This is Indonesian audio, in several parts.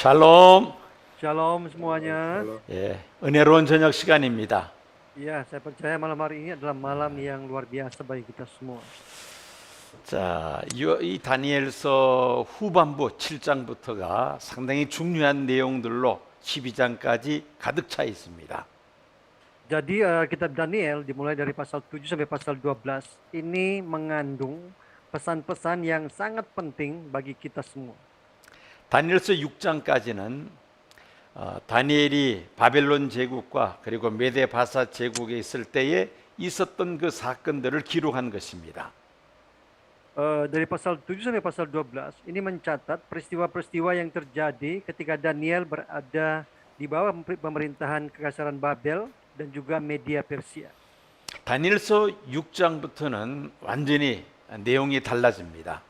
샬롬. Shalom semuanya. 예, 은혜로운 저녁 시간입니다. Ya, saya percaya malam hari ini adalah malam yang luar biasa bagi kita semua. 자, 이 다니엘서 후반부 7장부터가 상당히 중요한 내용들로 12장까지 가득 차 있습니다. Jadi kitab Daniel dimulai dari pasal 7 sampai pasal 12 ini mengandung pesan-pesan yang sangat penting bagi kita semua. 다니엘서 6장까지는 다니엘이 바벨론 제국과 그리고 메데 바사 제국에 있을 때에 있었던 그 사건들을 기록한 것입니다. Dari pasal 7 sampai pasal 12 ini mencatat peristiwa-peristiwa yang terjadi ketika Daniel berada di bawah pemerintahan kekaisaran Babel dan juga Media Persia. 다니엘서 6장부터는 완전히 내용이 달라집니다.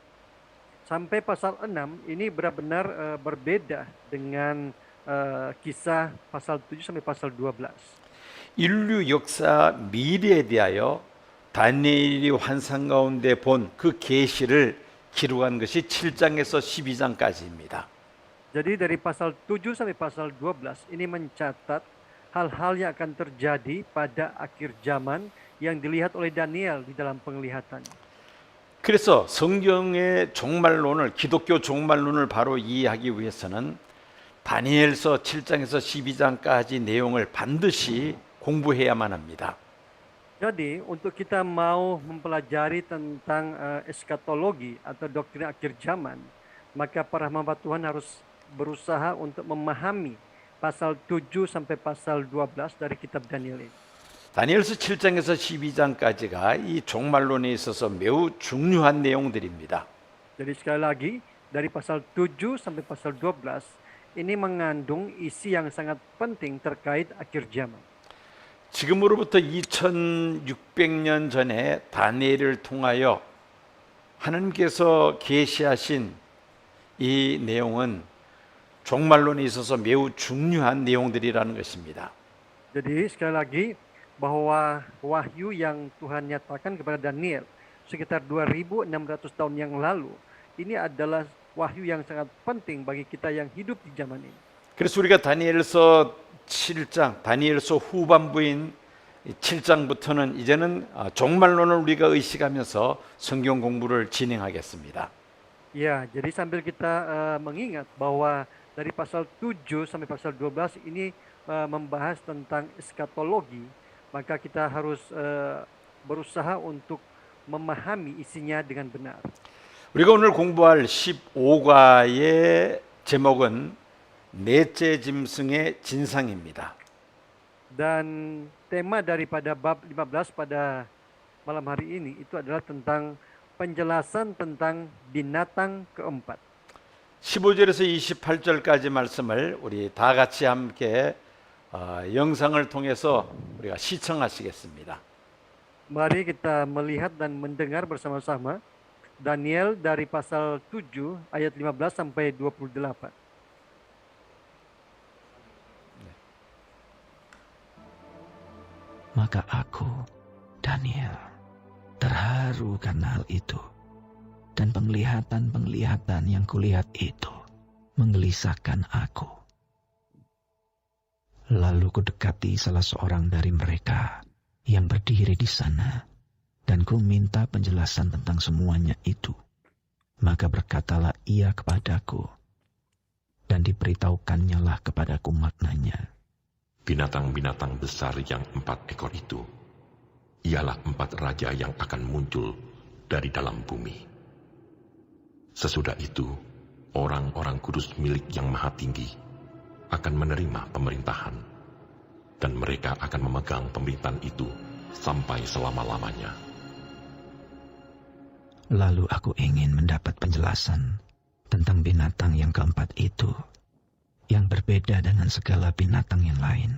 Sampai pasal 6 ini benar-benar berbeda dengan kisah pasal 7 sampai pasal 12. 인류 역사 미래에 대하여 다니엘이 환상 가운데 본 그 계시를 기록한 것이 7장에서 12장까지입니다. Jadi dari pasal 7 sampai pasal 12 ini mencatat hal-hal yang akan terjadi pada akhir zaman yang dilihat oleh Daniel di dalam penglihatannya. 그래서 성경의 종말론을 기독교 종말론을 바로 이해하기 위해서는 다니엘서 7장에서 12장까지 내용을 반드시 공부해야만 합니다. Jadi untuk kita mau mempelajari tentang eskatologi atau doktrin akhir zaman, maka para hamba Tuhan harus berusaha untuk memahami pasal 7 sampai pasal 12 dari kitab Daniel ini. 다니엘서 7장에서 12장까지가 이 종말론에 있어서 매우 중요한 내용들입니다. Jadi sekali lagi dari pasal 7 sampai pasal 12 ini mengandung isi yang sangat penting terkait akhir zaman. 지금으로부터 2600년 전에 다니엘을 통하여 하나님께서 계시하신 이 내용은 종말론에 있어서 매우 중요한 내용들이라는 것입니다. Jadi sekali lagi bahwa wahyu yang Tuhan nyatakan kepada Daniel sekitar 2600 tahun yang lalu ini adalah wahyu yang sangat penting bagi kita yang hidup di zaman ini. 그래서 우리가 다니엘서 7장, 다니엘서 후반부인 7장부터는 이제는 종말론을 우리가 의식하면서 성경 공부를 진행하겠습니다. Ya, jadi sambil kita mengingat bahwa dari pasal 7 sampai pasal 12 ini membahas tentang eskatologi, maka kita harus berusaha untuk memahami isinya dengan benar. 우리가 오늘 공부할 15과의 제목은 넷째 짐승의 진상입니다. Dan tema daripada bab 15 pada malam hari ini itu adalah tentang penjelasan tentang binatang keempat. 15절에서 28절까지 말씀을 우리 다 같이 함께 영상을 통해서 우리가 시청하시겠습니다. Mari kita melihat dan mendengar bersama-sama Daniel dari pasal 7 ayat 15 sampai 28. Maka aku, Daniel, terharu karena hal itu. Dan penglihatan-penglihatan yang kulihat itu menggelisahkan aku. Lalu kudekati salah seorang dari mereka yang berdiri di sana, dan ku minta penjelasan tentang semuanya itu. Maka berkatalah ia kepadaku, dan diberitahukannya lah kepadaku maknanya. Binatang-binatang besar yang 4 ekor itu, ialah 4 raja yang akan muncul dari dalam bumi. Sesudah itu, orang-orang kudus milik yang maha tinggi akan menerima pemerintahan, dan mereka akan memegang pemerintahan itu sampai selama-lamanya. Lalu aku ingin mendapat penjelasan tentang binatang yang keempat itu, yang berbeda dengan segala binatang yang lain,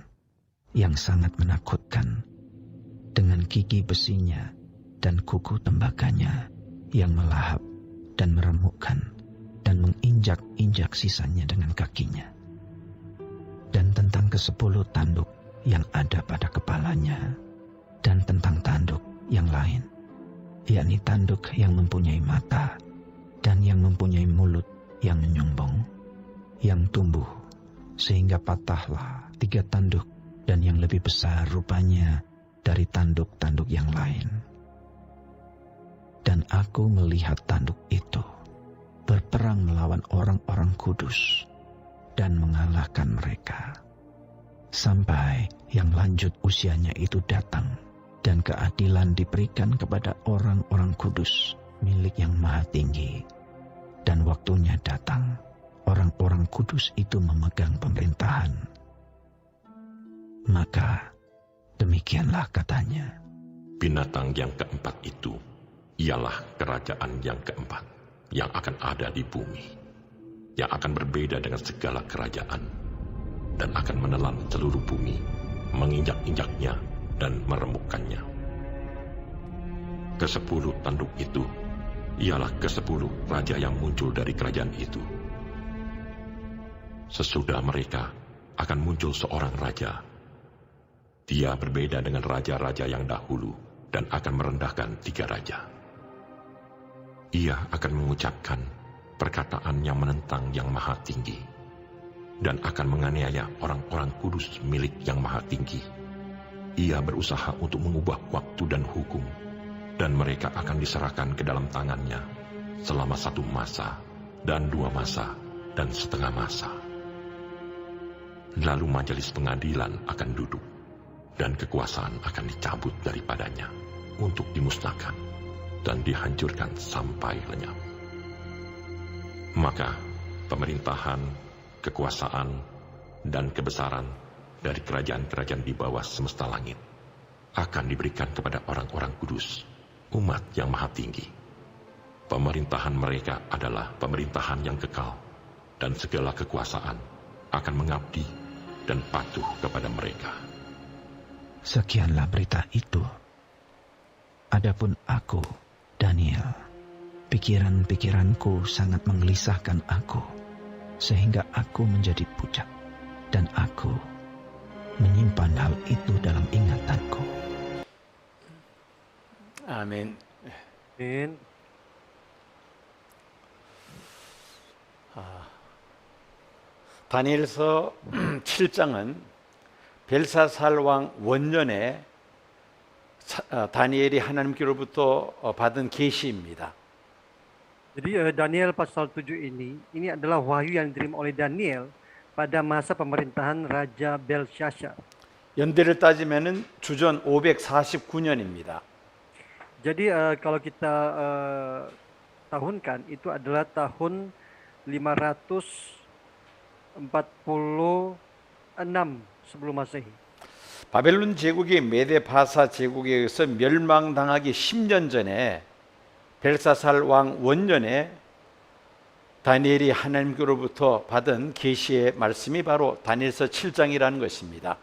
yang sangat menakutkan, dengan gigi besinya dan kuku tembakanya yang melahap dan meremukkan dan menginjak-injak sisanya dengan kakinya. Dan tentang ke-10 tanduk yang ada pada kepalanya, dan tentang tanduk yang lain, yakni tanduk yang mempunyai mata dan yang mempunyai mulut yang menyombong, yang tumbuh sehingga patahlah 3 tanduk dan yang lebih besar rupanya dari tanduk-tanduk yang lain. Dan aku melihat tanduk itu berperang melawan orang-orang kudus dan mengalahkan mereka. Sampai yang lanjut usianya itu datang dan keadilan diberikan kepada orang-orang kudus milik yang maha tinggi. Dan waktunya datang, orang-orang kudus itu memegang pemerintahan. Maka demikianlah katanya. Binatang yang keempat itu ialah kerajaan yang keempat yang akan ada di bumi, yang akan berbeda dengan segala kerajaan, dan akan menelan seluruh bumi, menginjak-injaknya dan meremukkannya. Ke-10 tanduk itu ialah ke-10 raja yang muncul dari kerajaan itu. Sesudah mereka akan muncul seorang raja. Dia berbeda dengan raja-raja yang dahulu dan akan merendahkan 3 raja. Ia akan mengucapkan perkataan yang menentang yang maha tinggi dan akan menganiaya orang-orang kudus milik yang maha tinggi. Ia berusaha untuk mengubah waktu dan hukum, dan mereka akan diserahkan ke dalam tangannya selama 1 masa, dan 2 masa, dan setengah masa. Lalu majelis pengadilan akan duduk, dan kekuasaan akan dicabut daripadanya untuk dimusnahkan dan dihancurkan sampai lenyap. Maka pemerintahan, kekuasaan, dan kebesaran dari kerajaan-kerajaan di bawah semesta langit akan diberikan kepada orang-orang kudus, umat yang maha tinggi. Pemerintahan mereka adalah pemerintahan yang kekal, dan segala kekuasaan akan mengabdi dan patuh kepada mereka. Sekianlah berita itu. Adapun aku, Daniel, pikiran-pikiranku sangat menggelisahkan aku, sehingga aku menjadi pucat, dan aku menyimpan hal itu dalam ingatanku. 아멘. Amin. 다니엘서 7장은 벨사살 왕 원년에 다니엘이 하나님께로부터 받은 계시입니다. Jadi Daniel pasal 7 ini adalah wahyu yang diterima oleh Daniel pada masa pemerintahan Raja Belshazzar. 연대를 따지면은 주전 549년입니다. Jadi kalau kita tahunkan itu adalah tahun 546 sebelum Masehi. 바벨론 제국이 메데 바사 제국에 의해서 멸망당하기 10년 전에 벨사살 왕 원년에 다니엘이 하나님께로부터 받은 계시의 말씀이 바로 다니엘서 7장이라는 것입니다.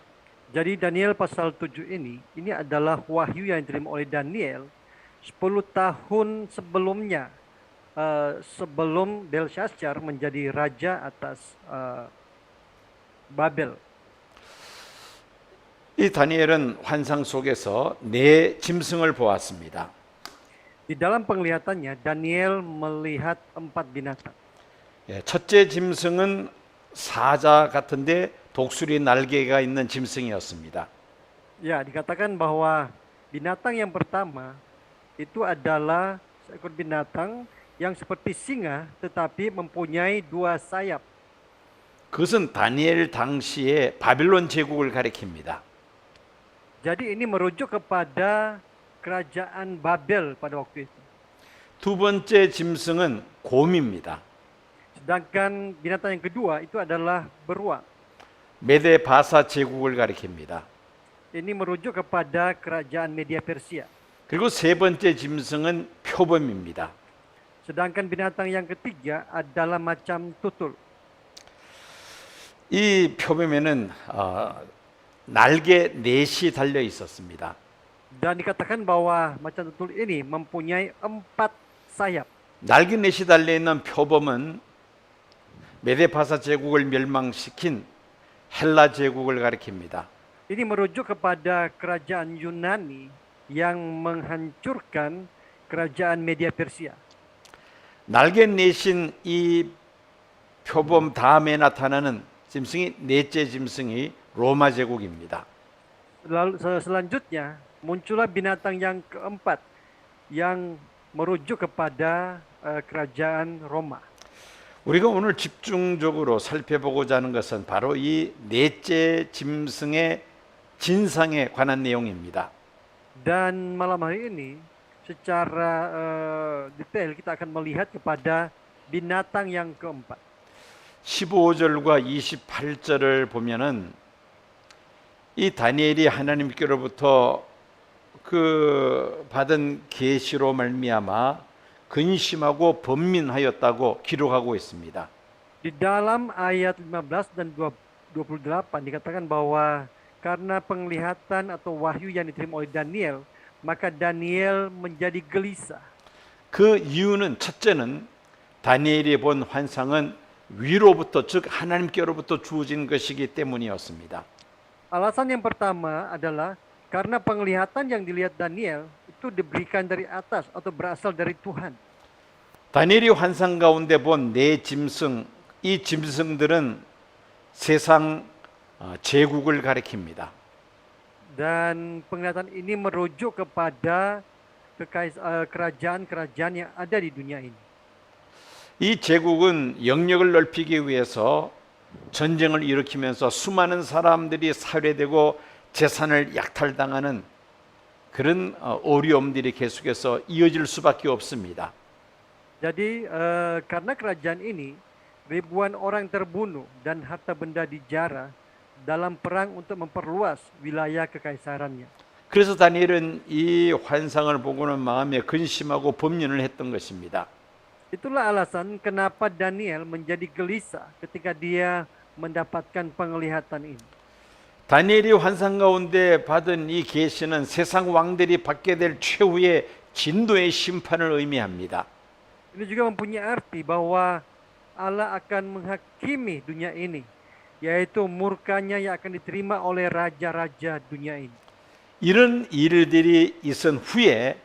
Jadi Daniel pasal 7 ini adalah wahyu yang diterima oleh Daniel 10 tahun sebelumnya, sebelum Belshazzar menjadi raja atas Babel. 이 다니엘은 환상 속에서 4 짐승을 보았습니다. Di dalam penglihatannya Daniel melihat 4 binatang. 첫째 짐승은 사자 같은데 독수리 날개가 있는 짐승이었습니다. Ya, dikatakan bahwa binatang yang pertama itu adalah seekor binatang yang seperti singa tetapi mempunyai 2 sayap. 그것은 다니엘 당시에 바빌론 제국을 가리킵니다. Jadi ini merujuk kepada kerajaan Babel pada waktu itu. 두 번째 짐승은 곰입니다. Sedangkan binatang yang kedua itu adalah beruang. 메데 바사 제국을 가리킵니다. Ini merujuk kepada kerajaan Media Persia. 그리고 세 번째 짐승은 표범입니다. Sedangkan binatang yang ketiga adalah macam tutul. 이 표범에는 날개 4이 달려 있었습니다. Dan dikatakan bahwa macam tutul ini mempunyai 4 sayap. 날개 4이 달려 있는 표범은 메데 바사 제국을 멸망시킨 헬라 제국을 가리킵니다. Ini merujuk kepada kerajaan Yunani yang menghancurkan kerajaan Media Persia. 날개 내신 이 표범 다음에 나타나는 짐승이 넷째 짐승이 로마 제국입니다. Lalu selanjutnya muncullah binatang yang keempat yang merujuk kepada kerajaan Roma. 우리가 오늘 집중적으로 살펴보고자 하는 것은 바로 이 넷째 짐승의 진상에 관한 내용입니다. Dan malam hari ini secara detail kita akan melihat kepada binatang yang keempat. 15절과 28절을 보면은 이 다니엘이 하나님께로부터 그 받은 계시로 말미암아 근심하고 번민하였다고 기록하고 있습니다. Di dalam ayat 15 dan 28 dikatakan bahwa karena penglihatan atau wahyu yang diterima oleh Daniel, maka Daniel menjadi gelisah. 그 이유는 첫째는 다니엘이 본 환상은 위로부터 즉 하나님께로부터 주어진 것이기 때문이었습니다. Alasan yang pertama adalah karena penglihatan yang dilihat Daniel itu diberikan dari atas atau berasal dari Tuhan. 다니엘이 환상 가운데 본 네 짐승, 이 짐승들은 세상 제국을 가리킵니다. Dan penglihatan ini merujuk kepada kerajaan-kerajaan yang ada di dunia ini. 이 제국은 영역을 넓히기 위해서 전쟁을 일으키면서 수많은 사람들이 살해되고 재산을 약탈당하는 그런 어려움들이 계속해서 이어질 수밖에 없습니다. Jadi karena kerajaan ini ribuan orang terbunuh dan harta benda dijarah dalam perang untuk memperluas wilayah kekaisarannya. 그래서 다니엘은 이 환상을 보고는 마음에 근심하고 범민을 했던 것입니다. Itulah alasan kenapa Daniel menjadi gelisah ketika dia mendapatkan penglihatan ini. 다니엘이 환상 가운데 받은 이 계시는 세상 왕들이 받게 될 최후의 진도의 심판을 의미합니다. Ini juga mempunyai arti bahwa Allah akan menghakimi dunia ini, yaitu murkanya yang akan diterima oleh raja-raja dunia ini. 이런 일들이 있은 후에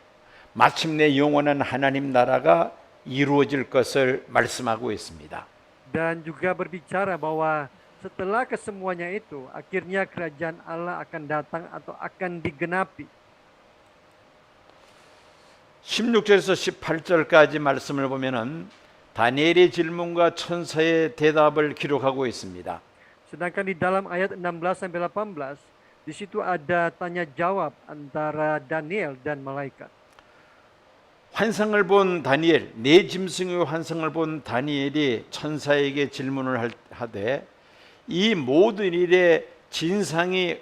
마침내 영원한 하나님 나라가 이루어질 것을 말씀하고 있습니다. Dan juga berbicara bahwa setelah kesemuanya itu, akhirnya kerajaan Allah akan datang atau akan digenapi. 16절에서 18절까지 말씀을 보면은 다니엘의 질문과 천사의 대답을 기록하고 있습니다. Sedangkan di dalam ayat 16 sampai 18, di situ ada tanya jawab antara Daniel dan malaikat. 환상을 본 다니엘, 네 짐승의 환상을 본 다니엘이 천사에게 질문을 하되 이 모든 일의 진상이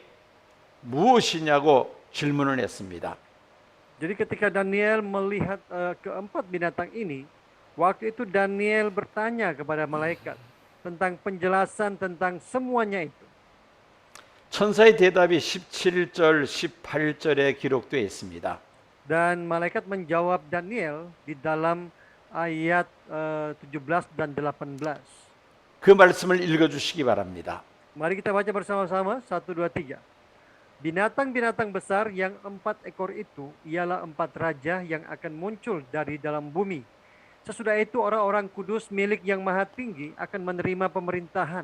무엇이냐고 질문을 했습니다. Jadi ketika Daniel melihat keempat binatang ini, waktu itu Daniel bertanya kepada malaikat tentang penjelasan tentang semuanya itu. 천사의 대답이 17절, 18절에 기록되어 있습니다. Dan malaikat menjawab Daniel di dalam ayat 17 dan 18. 그 말씀을 읽어주시기 바랍니다. Mari kita baca bersama-sama, 1, 2, 3. Binatang-binatang besar yang 4 ekor itu ialah 4 raja yang akan muncul dari dalam bumi. Sesudah itu orang-orang kudus milik yang maha tinggi akan menerima pemerintahan.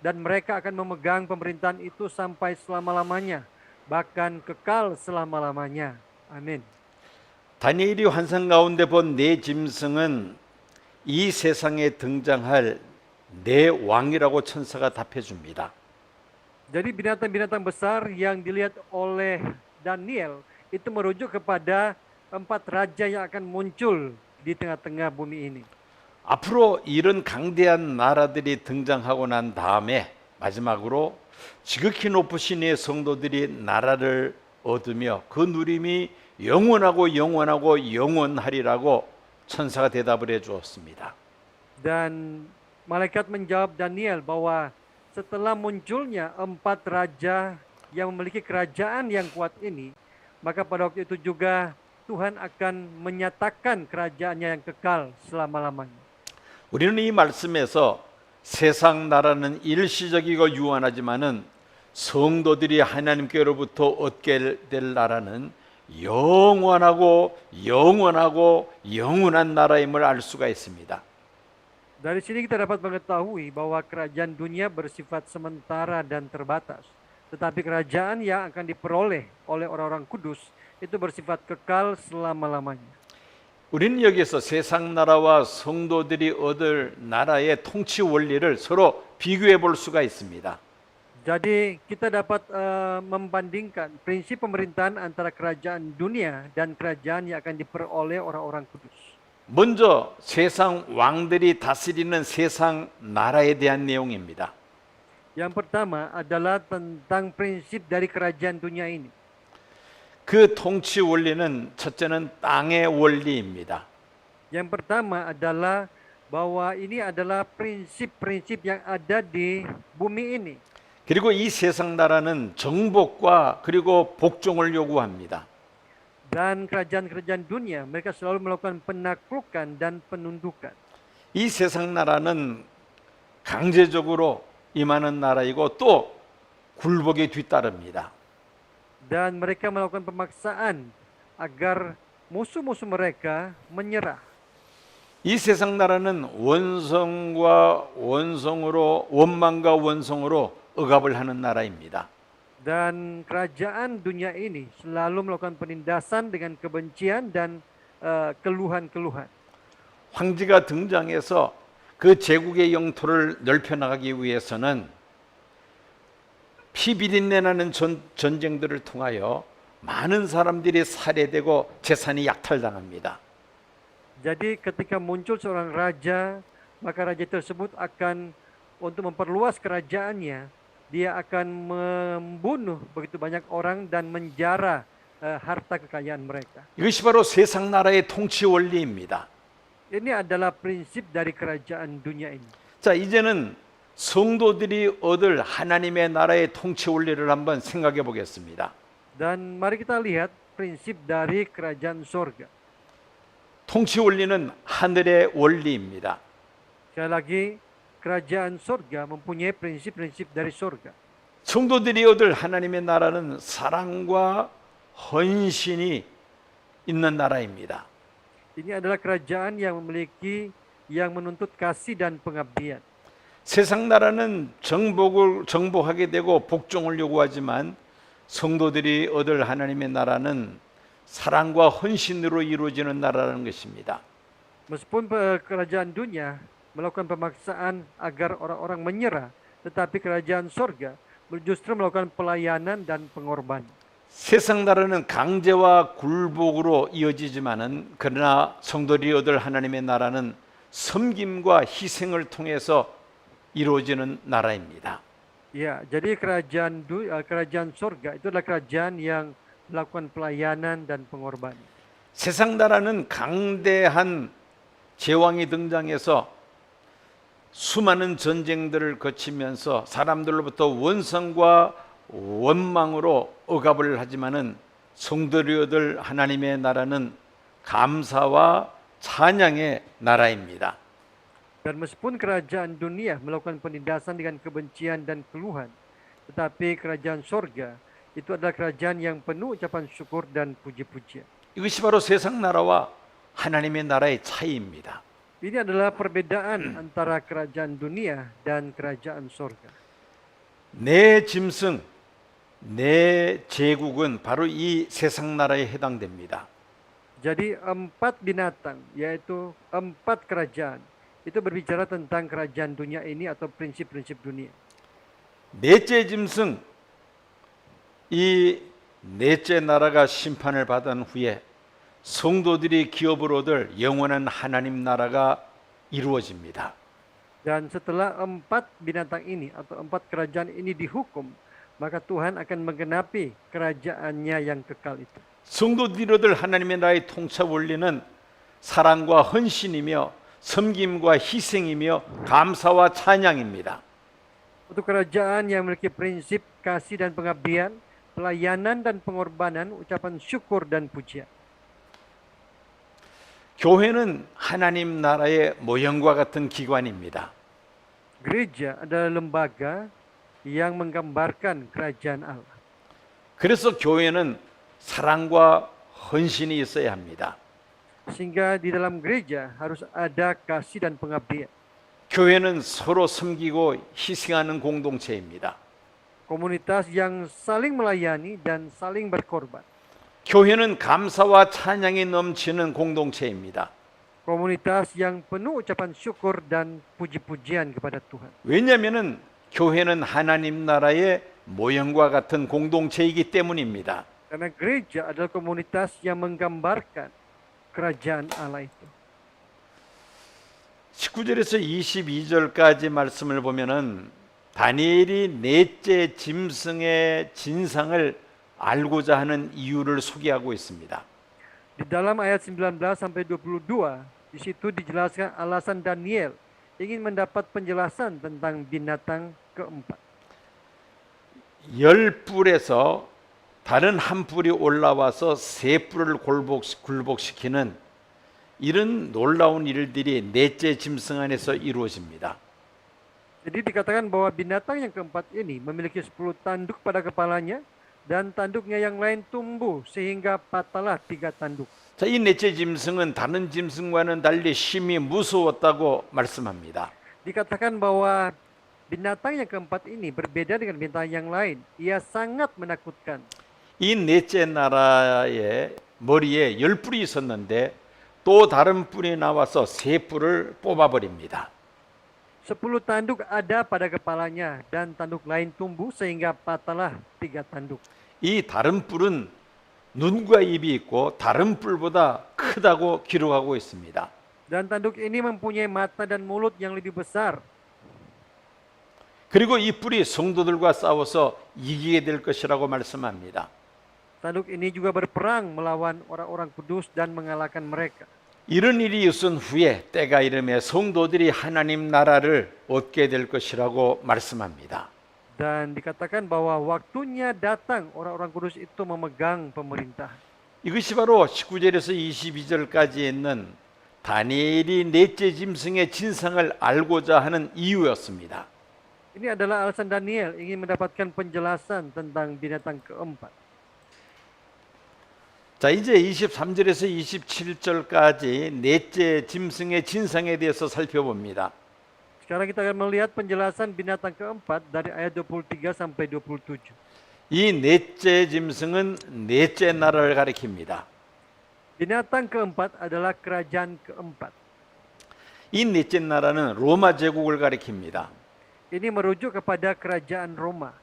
Dan mereka akan memegang pemerintahan itu sampai selama-lamanya, bahkan kekal selama-lamanya. Amin. 다니엘이 환상 가운데 본 네 짐승은 이 세상에 등장할 네 왕이라고 천사가 답해 줍니다. Jadi binatang-binatang besar yang dilihat oleh Daniel itu merujuk kepada 4 raja yang akan muncul di tengah-tengah bumi ini. 앞으로 이런 강대한 나라들이 등장하고 난 다음에 마지막으로 지극히 높으신 이의 성도들이 나라를 얻으며 그 누림이 영원하고 영원하고 영원하리라고 천사가 대답을 해 주었습니다. Dan malaikat menjawab Daniel bahwa setelah munculnya 4 raja yang memiliki kerajaan yang kuat ini, maka pada waktu itu juga Tuhan akan menyatakan kerajaannya yang kekal selama-lamanya. 우리는 이 말씀에서 세상 나라는 일시적이고 유한하지만은 성도들이 하나님께로부터 얻게 될 나라는 영원하고 영원하고 영원한 나라임을 알 수가 있습니다. Dari sini kita dapat mengetahui bahwa kerajaan dunia bersifat sementara dan terbatas. Tetapi kerajaan yang akan diperoleh oleh orang-orang kudus itu bersifat kekal selama-lamanya. 우리는 여기서 세상 나라와 성도들이 얻을 나라의 통치 원리를 서로 비교해 볼 수가 있습니다. Jadi kita dapat membandingkan prinsip pemerintahan antara kerajaan dunia dan kerajaan yang akan diperoleh orang-orang kudus. 먼저 세상 왕들이 다스리는 세상 나라에 대한 내용입니다. Yang pertama adalah tentang prinsip dari kerajaan dunia ini. 그 통치 원리는 첫째는 땅의 원리입니다. Yang pertama adalah bahwa ini adalah prinsip-prinsip yang ada di bumi ini. 그리고 이 세상 나라는 정복과 그리고 복종을 요구합니다. Dan kerajaan-kerajaan dunia mereka selalu melakukan penaklukan dan penundukan. 이 세상 나라는 강제적으로 임하는 나라이고 또 굴복에 뒤따릅니다. Dan mereka melakukan pemaksaan agar musuh-musuh mereka menyerah. 이 세상 나라는 원성과 원성으로 원망과 원성으로 억압을 하는 나라입니다. Dan kerajaan dunia ini selalu melakukan penindasan dengan kebencian dan keluhan-keluhan. 황제가 등장해서 그 제국의 영토를 넓혀 나가기 위해서는 피비린내 나는 전쟁들을 통하여 많은 사람들이 살해되고 재산이 약탈당합니다. Jadi ketika muncul seorang raja, maka raja tersebut akan untuk memperluas kerajaannya, dia akan membunuh begitu banyak orang dan menjara harta kekayaan mereka. 이것이 바로 세상 나라의 통치 원리입니다. Ini adalah prinsip dari kerajaan dunia ini. 자, 이제는 성도들이 얻을 하나님의 나라의 통치 원리를 한번 생각해 보겠습니다. Dan mari kita lihat prinsip dari kerajaan sorga. 통치 원리는 하늘의 원리입니다. Sekali lagi, kerajaan sorga mempunyai prinsip-prinsip dari sorga. 성도들이 얻을 하나님의 나라는 사랑과 헌신이 있는 나라입니다. Ini adalah kerajaan yang menuntut kasih dan pengabdian. 세상 나라는 정복하게 되고 복종을 요구하지만 성도들이 얻을 하나님의 나라는 사랑과 헌신으로 이루어지는 나라라는 것입니다. Meskipun kerajaan dunia melakukan pemaksaan agar orang-orang menyerah, tetapi kerajaan sorga justru melakukan pelayanan dan pengorbanan. 세상 나라는 강제와 굴복으로 이어지지만은 그러나 성도들이 얻을 하나님의 나라는 섬김과 희생을 통해서 이루어지는 나라입니다. Ya, jadi kerajaan sorga itu adalah kerajaan yang melakukan pelayanan dan pengorbanan. 세상 나라는 강대한 제왕이 등장해서 수많은 전쟁들을 거치면서 사람들로부터 원성과 원망으로 억압을 하지만은 성도들이 얻을 하나님의 나라는 감사와 찬양의 나라입니다. Dan meskipun kerajaan dunia melakukan penindasan dengan kebencian dan keluhan, tetapi kerajaan sorga itu adalah kerajaan yang penuh ucapan syukur dan puji-pujian. 이것이 바로 세상 나라와 하나님의 나라의 차이입니다. Ini adalah perbedaan antara kerajaan dunia dan kerajaan sorga. 내 짐승, 내 제국은 바로 이 세상 나라에 해당됩니다. Jadi 4 binatang, yaitu 4 kerajaan, itu berbicara tentang kerajaan dunia ini atau prinsip-prinsip dunia. 넷째 짐승, 이 넷째 나라가 심판을 받은 후에 성도들이 기업을 얻을 영원한 하나님 나라가 이루어집니다. Dan setelah 4 binatang ini atau 4 kerajaan ini dihukum, maka Tuhan akan menggenapi kerajaannya yang kekal itu. 성도들이 얻을 하나님의 나라의 통치 원리는 사랑과 헌신이며 섬김과 희생이며 감사와 찬양입니다. Untuk kerajaan yang memiliki prinsip kasih dan pengabdian, pelayanan dan pengorbanan, ucapan syukur dan pujian. 교회는 하나님 나라의 모형과 같은 기관입니다. Gereja adalah lembaga yang menggambarkan kerajaan Allah. 그래서 교회는 사랑과 헌신이 있어야 합니다. Sehingga di dalam gereja harus ada kasih dan pengabdian. 교회는 서로 섬기고 희생하는 공동체입니다. Komunitas yang saling melayani dan saling berkorban. 교회는 감사와 찬양이 넘치는 공동체입니다. Komunitas yang penuh ucapan syukur dan puji-pujian kepada Tuhan. 왜냐하면 교회는 하나님 나라의 모형과 같은 공동체이기 때문입니다. Karena gereja adalah komunitas yang menggambarkan kerajaan Allah itu. 19절에서 22절까지 말씀을 보면은 다니엘이 넷째 짐승의 진상을 알고자 하는 이유를 소개하고 있습니다. Di dalam ayat 19 sampai 22, di situ dijelaskan alasan Daniel ingin mendapat penjelasan tentang binatang keempat. 열 뿔에서 다른 한 뿔이 올라와서 세 뿔을 굴복시키는 이런 놀라운 일들이 넷째 짐승 안에서 이루어집니다. Jadi dikatakan bahwa binatang yang keempat ini memiliki 10 tanduk pada kepalanya dan tanduknya yang lain tumbuh sehingga patahlah 3 tanduk. 자, 이 넷째 짐승은 다른 짐승과는 달리 심히 무서웠다고 말씀합니다. Dikatakan bahwa binatang yang keempat ini berbeda dengan binatang yang lain. Ia sangat menakutkan. 이 넷째 나라의 머리에 10뿔이 있었는데 또 다른 뿔이 나와서 세 뿔을 뽑아버립니다. 10 tanduk ada pada kepalanya dan tanduk lain tumbuh sehingga patahlah 3 tanduk. 이 다른 뿔은 눈과 입이 있고 다른 뿔보다 크다고 기록하고 있습니다. Dan tanduk ini mempunyai mata dan mulut yang lebih besar. 그리고 이 뿔이 성도들과 싸워서 이기게 될 것이라고 말씀합니다. Tanduk ini juga berperang melawan orang-orang kudus dan mengalahkan mereka. 이런 일이 있은 후에 때가 이르매 성도들이 하나님 나라를 얻게 될 것이라고 말씀합니다. Dan dikatakan bahwa waktunya datang orang-orang kudus itu memegang pemerintah. 이것이 바로 19절에서 22절까지 있는 다니엘이 넷째 짐승의 진상을 알고자 하는 이유였습니다. Ini adalah alasan Daniel ingin mendapatkan penjelasan tentang binatang keempat. 자, 이제 23절에서 27절까지 넷째 짐승의 진상에 대해서 살펴봅니다. Sekarang kita akan melihat penjelasan binatang keempat dari ayat 23 sampai 27. 이 넷째 짐승은 넷째 나라를 가리킵니다. Binatang keempat adalah kerajaan keempat. 이 넷째 나라는 로마 제국을 가리킵니다. Ini merujuk kepada kerajaan Roma.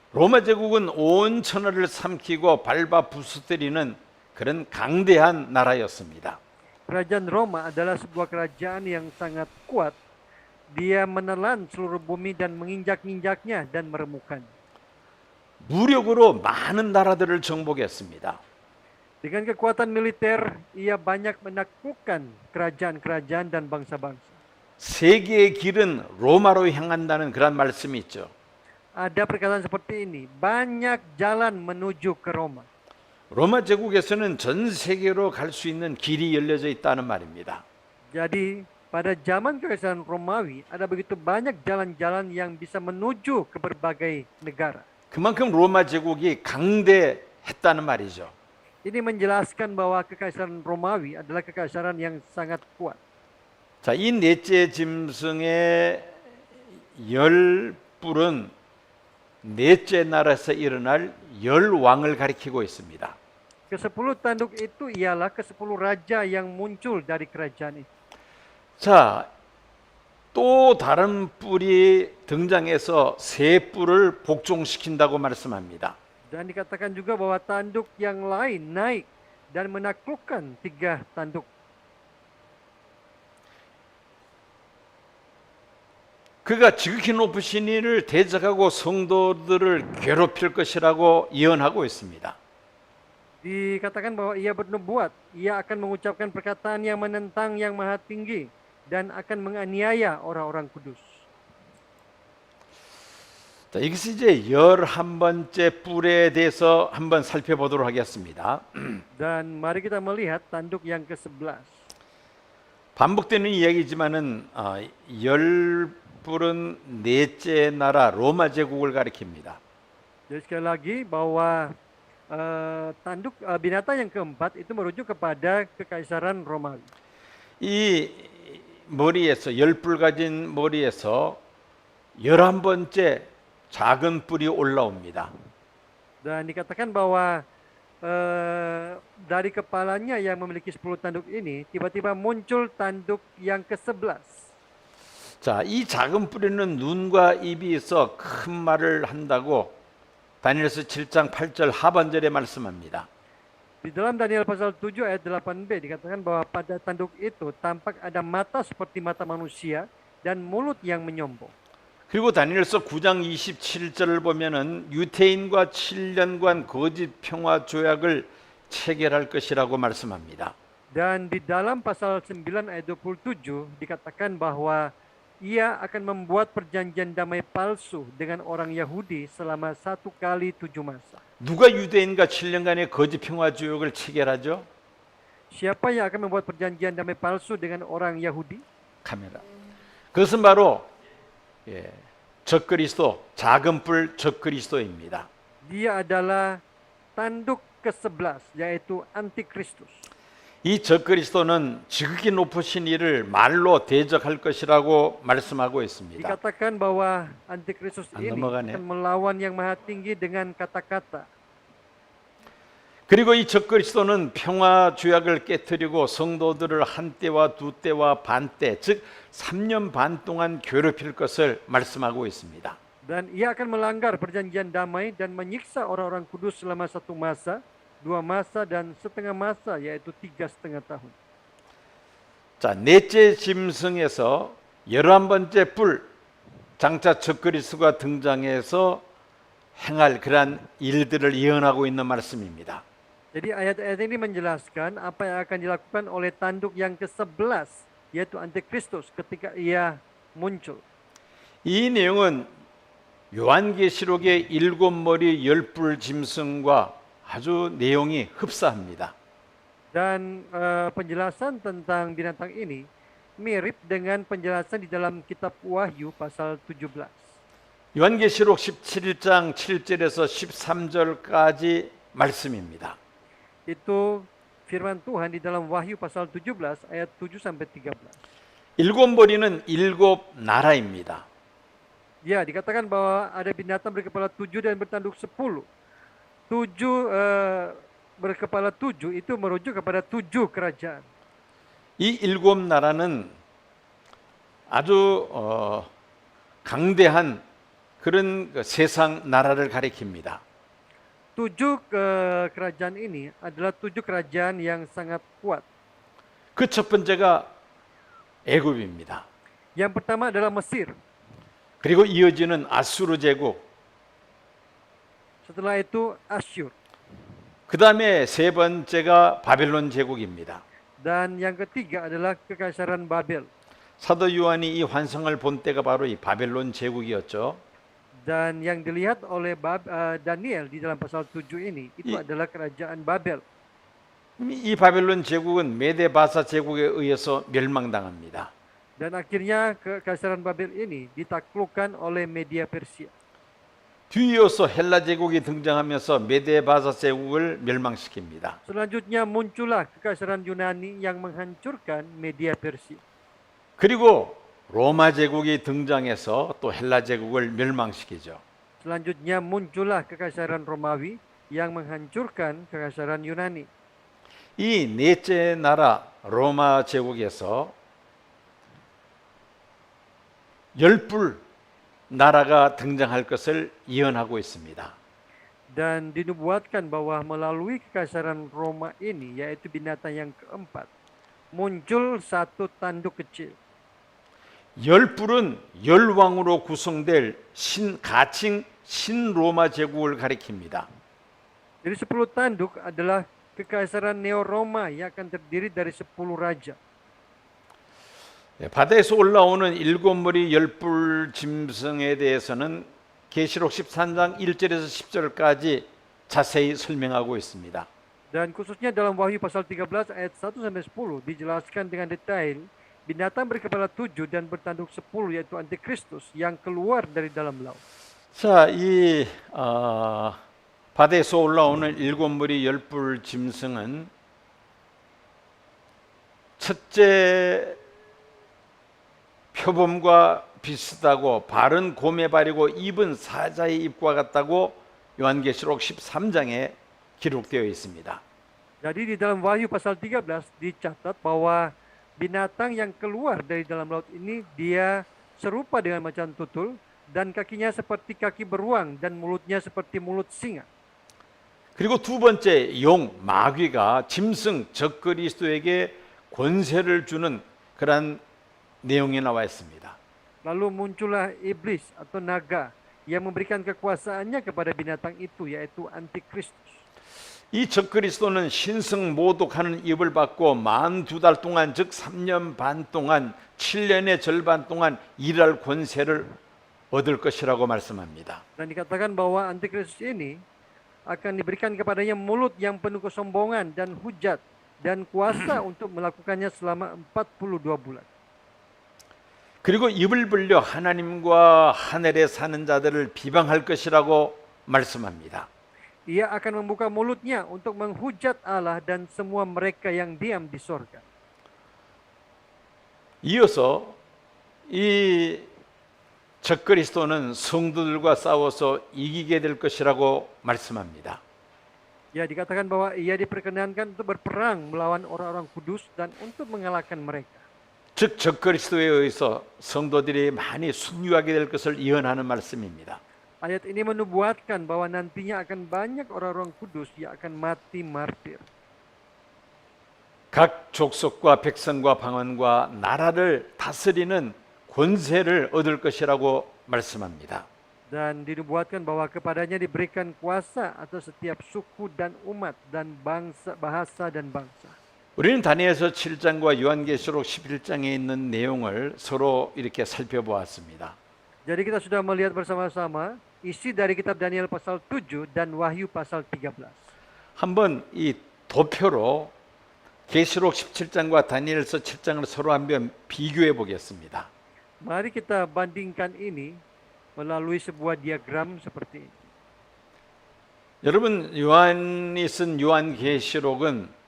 로마 제국은 온 천하를 삼키고 밟아 부수뜨리는 그런 강대한 나라였습니다. Kerajaan Roma adalah sebuah kerajaan yang sangat kuat. Dia menelan seluruh bumi dan menginjak-injaknya dan meremukkan. 무력으로 많은 나라들을 정복했습니다. Dengan kekuatan militer, ia banyak menaklukkan kerajaan-kerajaan dan bangsa-bangsa. 세계의 길은 로마로 향한다는 그런 말씀이 있죠. Ada perkataan seperti ini, banyak jalan menuju ke Roma. 로마 제국에서는 전 세계로 갈 수 있는 길이 열려져 있다는 말입니다. Jadi, pada zaman Kekaisaran Romawi, ada begitu banyak jalan-jalan yang bisa menuju ke berbagai negara. 그만큼 로마 제국이 강대했다는 말이죠. Ini menjelaskan bahwa Kekaisaran Romawi adalah kekaisaran yang sangat kuat. 자, 이 넷째 짐승의 열 뿔은 넷째 나라에서 일어날 열 왕을 가리키고 있습니다. Ke-10 tanduk itu ialah ke-10 raja yang muncul dari kerajaan itu. 자, 또 다른 뿔이 등장해서 세 뿔을 복종시킨다고 말씀합니다. Dan dikatakan juga bahwa tanduk yang lain naik dan menaklukkan 3 tanduk. 그가 지극히 높으신 이를 대적하고 성도들을 괴롭힐 것이라고 예언하고 있습니다. Dikatakan bahwa ia bernubuat, ia akan mengucapkan perkataan yang menentang yang maha tinggi dan akan menganiaya orang-orang kudus. 자, 여기서 이제 11번째 뿔에 대해서 한번 살펴보도록 하겠습니다. Dan mari kita melihat tanduk yang ke-11. 반복되는 이야기지만은 열 뿔은 넷째 나라 로마 제국을 가리킵니다. Jadi sekali lagi bahwa tanduk binatang yang keempat itu merujuk kepada kekaisaran Romawi. 이 머리에서 열뿔 가진 머리에서 11번째 작은 뿔이 올라옵니다. Dan dikatakan bahwa dari kepalanya yang memiliki 10 tanduk ini, tiba-tiba muncul tanduk yang ke-11. 자, 이 작은 뿔에는 눈과 입이 있어 큰 말을 한다고 다니엘서 7장 8절 하반절에 말씀합니다. Di dalam Daniel pasal 7 ayat 8b dikatakan bahwa pada tanduk itu tampak ada mata seperti mata manusia dan mulut yang menyombong. 그리고 다니엘서 9장 27절을 보면은 유태인과 7년간 거짓 평화 조약을 체결할 것이라고 말씀합니다. Dan di dalam pasal 9 ayat 27 dikatakan bahwa ia akan membuat perjanjian damai palsu dengan orang Yahudi selama 1 kali 7 masa. 누가 유대인과 7년간의 거짓 평화 조약을 체결하죠? Siapa yang akan membuat perjanjian damai palsu dengan orang Yahudi? 카메라. 그것은 바로 적그리스도, 작은 뿔 적그리스도입니다. Dia adalah tanduk ke-11 yaitu Antikristus. 이 적그리스도는 지극히 높으신 이를 말로 대적할 것이라고 말씀하고 있습니다. Dikatakan bahwa Antikristus Anda ini makan ya? akan melawan yang maha tinggi dengan kata-kata. 그리고 이 적그리스도는 평화 조약을 깨뜨리고 성도들을 한 때와 두 때와 반 때, 즉 3년 반 동안 괴롭힐 것을 말씀하고 있습니다. Dan ia akan melanggar perjanjian damai dan menyiksa orang-orang kudus selama 1 masa, 2 masa, dan setengah masa, yaitu 3,5 tahun. 자, 넷째 짐승에서 11번째 뿔, 장차 적그리스도가 등장해서 행할 그러한 일들을 예언하고 있는 말씀입니다. Jadi ayat-ayat ini menjelaskan apa yang akan dilakukan oleh tanduk yang ke-11, yaitu Antikristus ketika ia muncul. 이 내용은 요한계시록의 7머리 10뿔 짐승과 아주 내용이 흡사합니다. Dan penjelasan tentang binatang ini mirip dengan penjelasan di dalam kitab Wahyu pasal 17. 요한계시록 17장 7절에서 13절까지 말씀입니다. Itu firman Tuhan di dalam Wahyu pasal 17 ayat 7 sampai 13. 7머리는 7 나라입니다. Ya, dikatakan bahwa ada binatang berkepala 7 dan bertanduk 10. 7 berkepala 7 itu merujuk kepada 7 kerajaan. 이 7 나라는 아주 강대한 그런 세상 나라를 가리킵니다. 7 kerajaan ini adalah 7 kerajaan yang sangat kuat. 그 첫 번째가 애굽입니다. Yang pertama adalah Mesir. 그리고 이어지는 아수르 제국. Setelah itu Asyur. 그 다음에 세 번째가 바벨론 제국입니다. Dan yang ketiga adalah Kekaisaran Babel. 사도 요한이 이 환상을 본 때가 바로 이 바벨론 제국이었죠. Dan yang dilihat oleh Daniel di dalam pasal 7 ini itu adalah kerajaan Babel. 이 바벨론 제국은 메데바사 제국에 의해서 멸망당합니다. Dan akhirnya Kekaisaran Babel ini ditaklukkan oleh Media Persia. 뒤이어서 헬라 제국이 등장하면서 메데바사 제국을 멸망시킵니다. Selanjutnya muncullah Kekaisaran Yunani yang menghancurkan Media Persia. 그리고 로마 제국이 등장해서 또 헬라 제국을 멸망시키죠. Selanjutnya muncullah Kekaisaran Romawi yang menghancurkan Kekaisaran Yunani. 이 넷째 나라 로마 제국에서 10뿔 나라가 등장할 것을 예언하고 있습니다. Dan dinubuatkan bahwa melalui Kekaisaran Roma ini, yaitu binatang yang keempat, muncul satu tanduk kecil. 10뿔은 열왕으로 구성될 가칭 신로마 제국을 가리킵니다. Jadi 10 tanduk adalah Kekaisaran Neo-Roma yang akan terdiri dari 10 raja. 바다에서 올라오는 7머리 10뿔 짐승에 대해서는 계시록 13장 1절에서 10절까지 자세히 설명하고 있습니다. Dan khususnya dalam Wahyu pasal 13 ayat 1 sampai 10 dijelaskan dengan detail binatang berkepala 7 dan bertanduk 10 yaitu Antikristus yang keluar dari dalam laut. 자, 이 바다에서 올라오는 7머리 10뿔 짐승은 첫째 표범과 비슷하고 발은 곰의 발이고 입은 사자의 입과 같다고 요한계시록 13장에 기록되어 있습니다. Jadi di dalam Wahyu pasal 13 dicatat bahwa binatang yang keluar dari dalam laut ini dia serupa dengan macan tutul dan kakinya seperti kaki beruang dan mulutnya seperti mulut singa. 그리고 두 번째 용 마귀가 짐승 적그리스도에게 권세를 주는 그러한 내용이 나와 있습니다. Lalu muncullah iblis atau naga yang memberikan kekuasaannya kepada binatang itu yaitu antikristus. 이 적그리스도는 신성 모독하는 입을 받고 42달 동안 즉 3년 반 동안 7년의 절반 동안 일할 권세를 얻을 것이라고 말씀합니다. Dan dikatakan bahwa antikristus ini akan diberikan kepadanya mulut yang penuh kesombongan dan hujat dan kuasa untuk melakukannya selama 42 bulan. 그리고 입을 벌려 하나님과 하늘에 사는 자들을 비방할 것이라고 말씀합니다. Ia akan membuka mulutnya untuk menghujat Allah dan semua mereka yang diam di sorga. 이어서 이 적그리스도는 성도들과 싸워서 이기게 될 것이라고 말씀합니다. Ya, dikatakan bahwa ia diperkenankan untuk berperang melawan orang-orang kudus dan untuk mengalahkan mereka. 즉 적그리스도에 의해서 성도들이 많이 순교하게 될 것을 예언하는 말씀입니다. Ayat ini menubuatkan bahwa nantinya akan banyak orang-orang kudus yang akan mati martir. 각 족속과 백성과 방언과 나라를 다스리는 권세를 얻을 것이라고 말씀합니다. Dan dinubuatkan bahwa kepadanya diberikan kuasa atas setiap suku dan umat dan bangsa, bahasa dan bangsa. 우리는 다니엘서 7장과 요한계시록 11장에 있는 내용을 서로 이렇게 살펴보았습니다. Jadi kita sudah melihat bersama-sama isi dari kitab Daniel pasal 7 dan Wahyu pasal 13. 한번 이 도표로 계시록 17장과 다니엘서 7장을 서로 한번 비교해 보겠습니다. Mari kita bandingkan ini melalui sebuah diagram seperti ini. 여러분 요한이 쓴 요한계시록은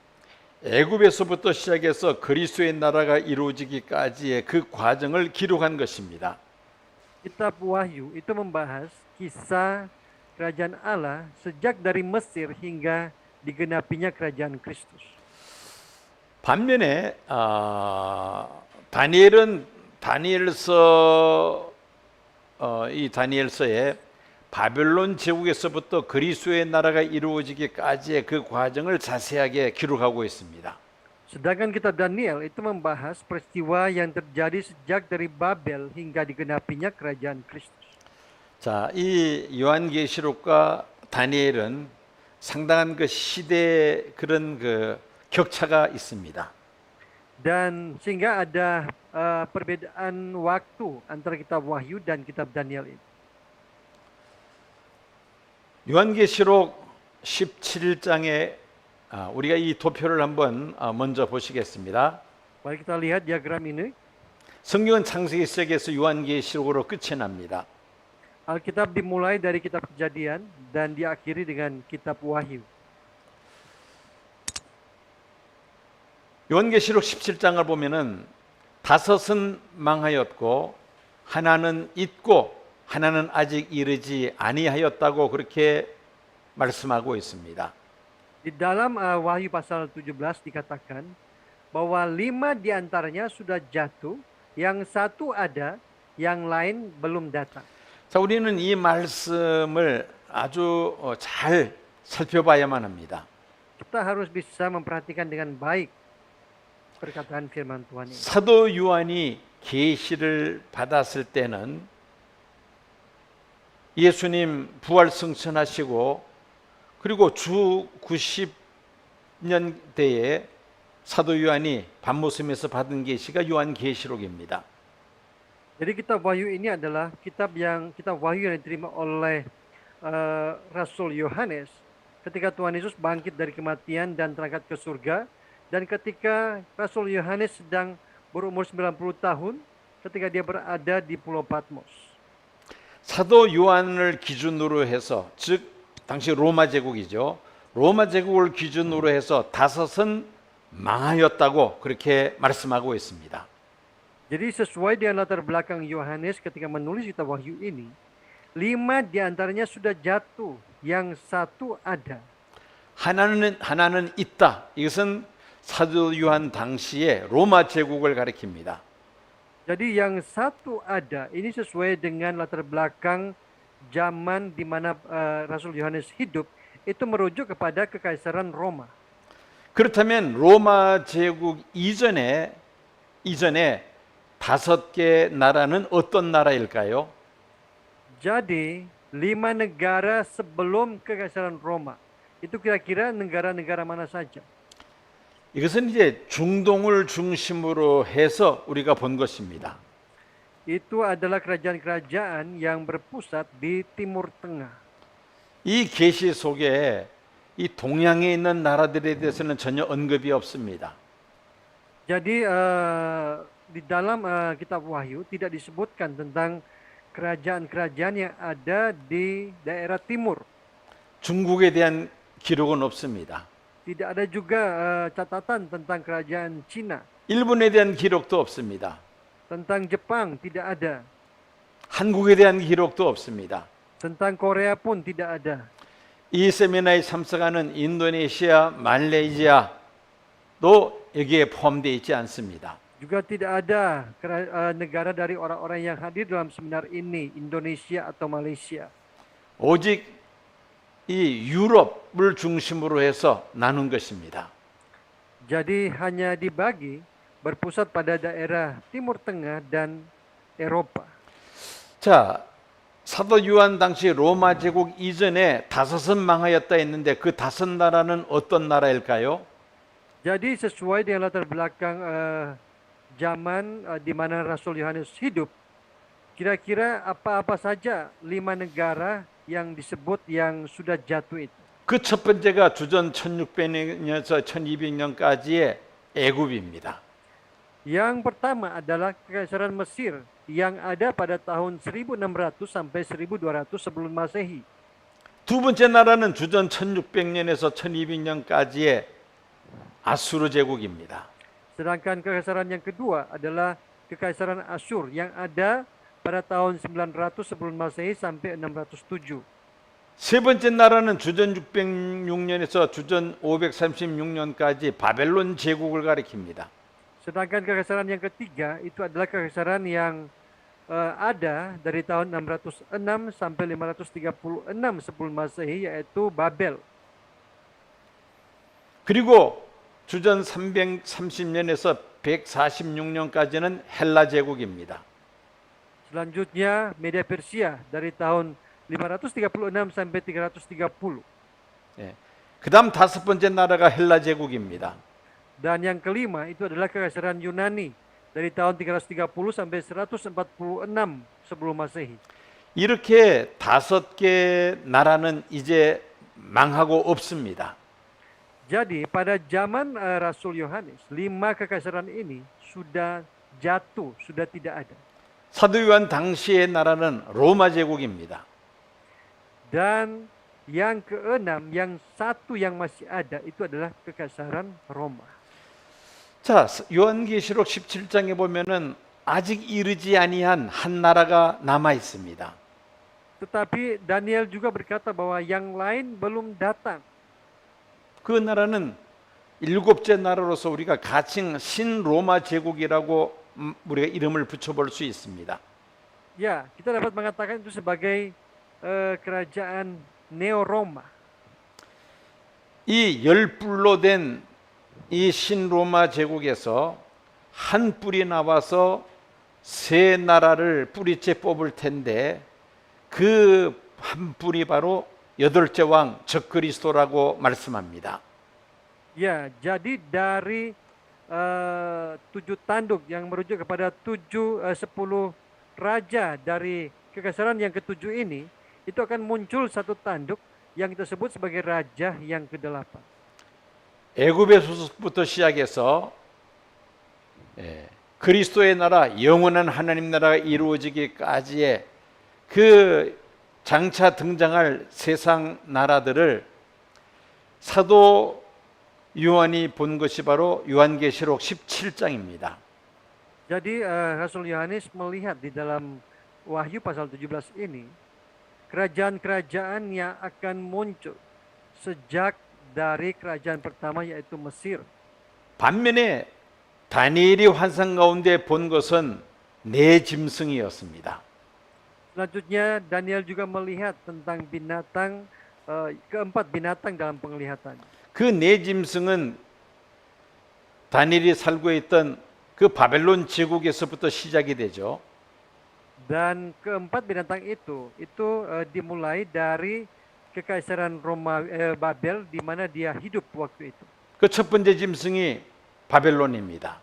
애굽에서부터 시작해서 그리스도의 나라가 이루어지기까지의 그 과정을 기록한 것입니다. Kitab Wahyu itu membahas kisah kerajaan Allah sejak dari Mesir hingga digenapinya kerajaan Kristus. 반면에 다니엘은 이 다니엘서에 바벨론 제국에서부터 그리스도의 나라가 이루어지기까지의 그 과정을 자세하게 기록하고 있습니다. Sedangkan kitab Daniel itu membahas peristiwa yang terjadi sejak dari Babel hingga digenapinya kerajaan Kristus. 자, 이 요한계시록과 다니엘은 상당한 그 시대 그런 그 격차가 있습니다. Dan sehingga ada perbedaan waktu antara kitab Wahyu dan kitab Daniel ini. 요한계시록 17장에 우리가 이 도표를 한번 먼저 보시겠습니다. Mari kita lihat diagram ini. 성경은 창세기 시작해서 요한계시록으로 끝이 납니다. Alkitab dimulai dari kitab Kejadian dan diakhiri dengan kitab Wahyu. 요한계시록 17장을 보면은 다섯은 망하였고 하나는 있고 하나는 아직 이르지 아니하였다고 그렇게 말씀하고 있습니다. Di dalam Wahyu pasal 17 dikatakan bahwa 5 diantaranya sudah jatuh, yang 1 ada, yang lain belum datang. 자, 우리는 이 말씀을 아주 잘 살펴봐야만 합니다. Kita harus bisa memperhatikan dengan baik perkataan firman Tuhan ini. 사도 요한이 계시를 받았을 때는 예수님 부활 승천하시고 그리고 주 90년대에 사도 요한이 밤모섬에서 받은 계시가 요한계시록입니다. Jadi kitab Wahyu ini adalah kitab Wahyu yang diterima oleh Rasul Yohanes ketika Tuhan Yesus bangkit dari kematian dan terangkat ke surga, dan ketika Rasul Yohanes sedang berumur 90 tahun ketika dia berada di Pulau Patmos. 사도 요한을 기준으로 해서 즉 당시 로마 제국이죠. 로마 제국을 기준으로 해서 다섯은 망하였다고 그렇게 말씀하고 있습니다. Jadi sesuai dengan latar belakang Yohanes ketika menulis kitab Wahyu ini, 5 diantaranya sudah jatuh, yang 1 ada. 하나는 있다. 이것은 사도 요한 당시에 로마 제국을 가리킵니다. Jadi yang 1 ada, ini sesuai dengan latar belakang zaman di mana Rasul Yohanes hidup, itu merujuk kepada kekaisaran Roma. 그렇다면 로마 제국 이전에 5개 나라는 어떤 나라일까요? Jadi 5 negara sebelum kekaisaran Roma, itu kira-kira negara-negara mana saja? 이것은 이제 중동을 중심으로 해서 우리가 본 것입니다. Itu adalah kerajaan-kerajaan yang berpusat di Timur Tengah. 이 계시 속에 이 동양에 있는 나라들에 대해서는 전혀 언급이 없습니다. Jadi di dalam kitab Wahyu tidak disebutkan tentang kerajaan-kerajaan yang ada di daerah timur. 중국에 대한 기록은 없습니다. Tidak ada juga catatan tentang kerajaan Cina. 일본에 대한 기록도 없습니다. Tentang Jepang tidak ada. 한국에 대한 기록도 없습니다. Tentang Korea pun tidak ada. 이 세미나에 참석하는 인도네시아, 말레이시아도 여기에 포함되어 있지 않습니다. Juga tidak ada negara dari orang-orang yang hadir dalam seminar ini, Indonesia atau Malaysia. 오직 이 유럽을 중심으로 해서 나눈 것입니다. Jadi hanya dibagi berpusat pada daerah Timur Tengah dan Eropa. 자, 사도 요한 당시 로마 제국 이전에 5은 망하였다 했는데 그 5 나라는 어떤 나라일까요? Jadi sesuai dengan latar belakang zaman di mana Rasul Yohanes hidup, kira-kira apa-apa saja 5 negara yang disebut yang sudah jatuh itu. 그 첫 번째가 주전 1600년에서 1200년까지의 애굽입니다. Yang pertama adalah Kekaisaran Mesir yang ada pada tahun 1600 sampai 1200 sebelum Masehi. 두 번째 나라는 주전 1600년에서 1200년까지의 아수르 제국입니다. Sedangkan kekaisaran yang kedua adalah Kekaisaran Asyur yang ada pada tahun 900 sebelum Masehi sampai 607. 세 번째 나라는 주전 606년에서 주전 536년까지 바벨론 제국을 가리킵니다. Sedangkan kekaisaran yang ketiga itu adalah kekaisaran yang ada dari tahun 606 sampai 536 sebelum Masehi, yaitu Babel. 그리고 주전 330년에서 146년까지는 헬라 제국입니다. Selanjutnya Media Persia dari tahun 536 sampai 330. 예. 그다음 5번째 나라가 헬라 제국입니다. Dan yang kelima itu adalah Kekaisaran Yunani dari tahun 330 sampai 146 sebelum Masehi. 이렇게 5개 나라는 이제 망하고 없습니다. Jadi pada zaman Rasul Yohanes, 5 kekaisaran ini sudah jatuh, sudah tidak ada. 사도 요한 당시의 나라는 로마 제국입니다. Dan yang keenam, yang 1 yang masih ada itu adalah Kekaisaran Roma. 자, 요한계시록 17장에 보면은 아직 이르지 아니한 한 나라가 남아 있습니다. Tetapi Daniel juga berkata bahwa yang lain belum datang. 그 나라는 7째 나라로서 우리가 가칭 신로마 제국이라고 우리가 이름을 붙여볼 수 있습니다. Ya, kita dapat mengatakan itu sebagai kerajaan Neo-Roma. 이 10뿔로 된 이 신로마 제국에서 한 뿔이 나와서 세 나라를 뿌리째 뽑을 텐데 그 한 뿔이 바로 8째 왕 적그리스도라고 말씀합니다. Ya, jadi dari 7 tanduk yang merujuk kepada 10 raja dari kekaisaran yang ke-7 ini, itu akan muncul satu tanduk yang kita sebut sebagai raja yang ke-8. 애굽에서부터 시작해서 그리스도의 나라, 영원한 하나님 나라가 이루어지기까지의 그 장차 등장할 세상 나라들을 사도 요한이 본 것이 바로 요한계시록 17장입니다. Jadi Rasul Yohanes melihat di dalam Wahyu pasal 17 ini kerajaan-kerajaan yang akan muncul sejak dari kerajaan pertama yaitu Mesir. 반면에 다니엘이 환상 가운데 본 것은 네 짐승이었습니다. Selanjutnya Daniel juga melihat tentang binatang keempat binatang dalam penglihatan. 그 네 짐승은 다니엘이 살고 있던 그 바벨론 제국에서부터 시작이 되죠. Dan keempat binatang itu dimulai dari kekaisaran Roma Babel di mana dia hidup waktu itu. 그 첫 번째 짐승이 바벨론입니다.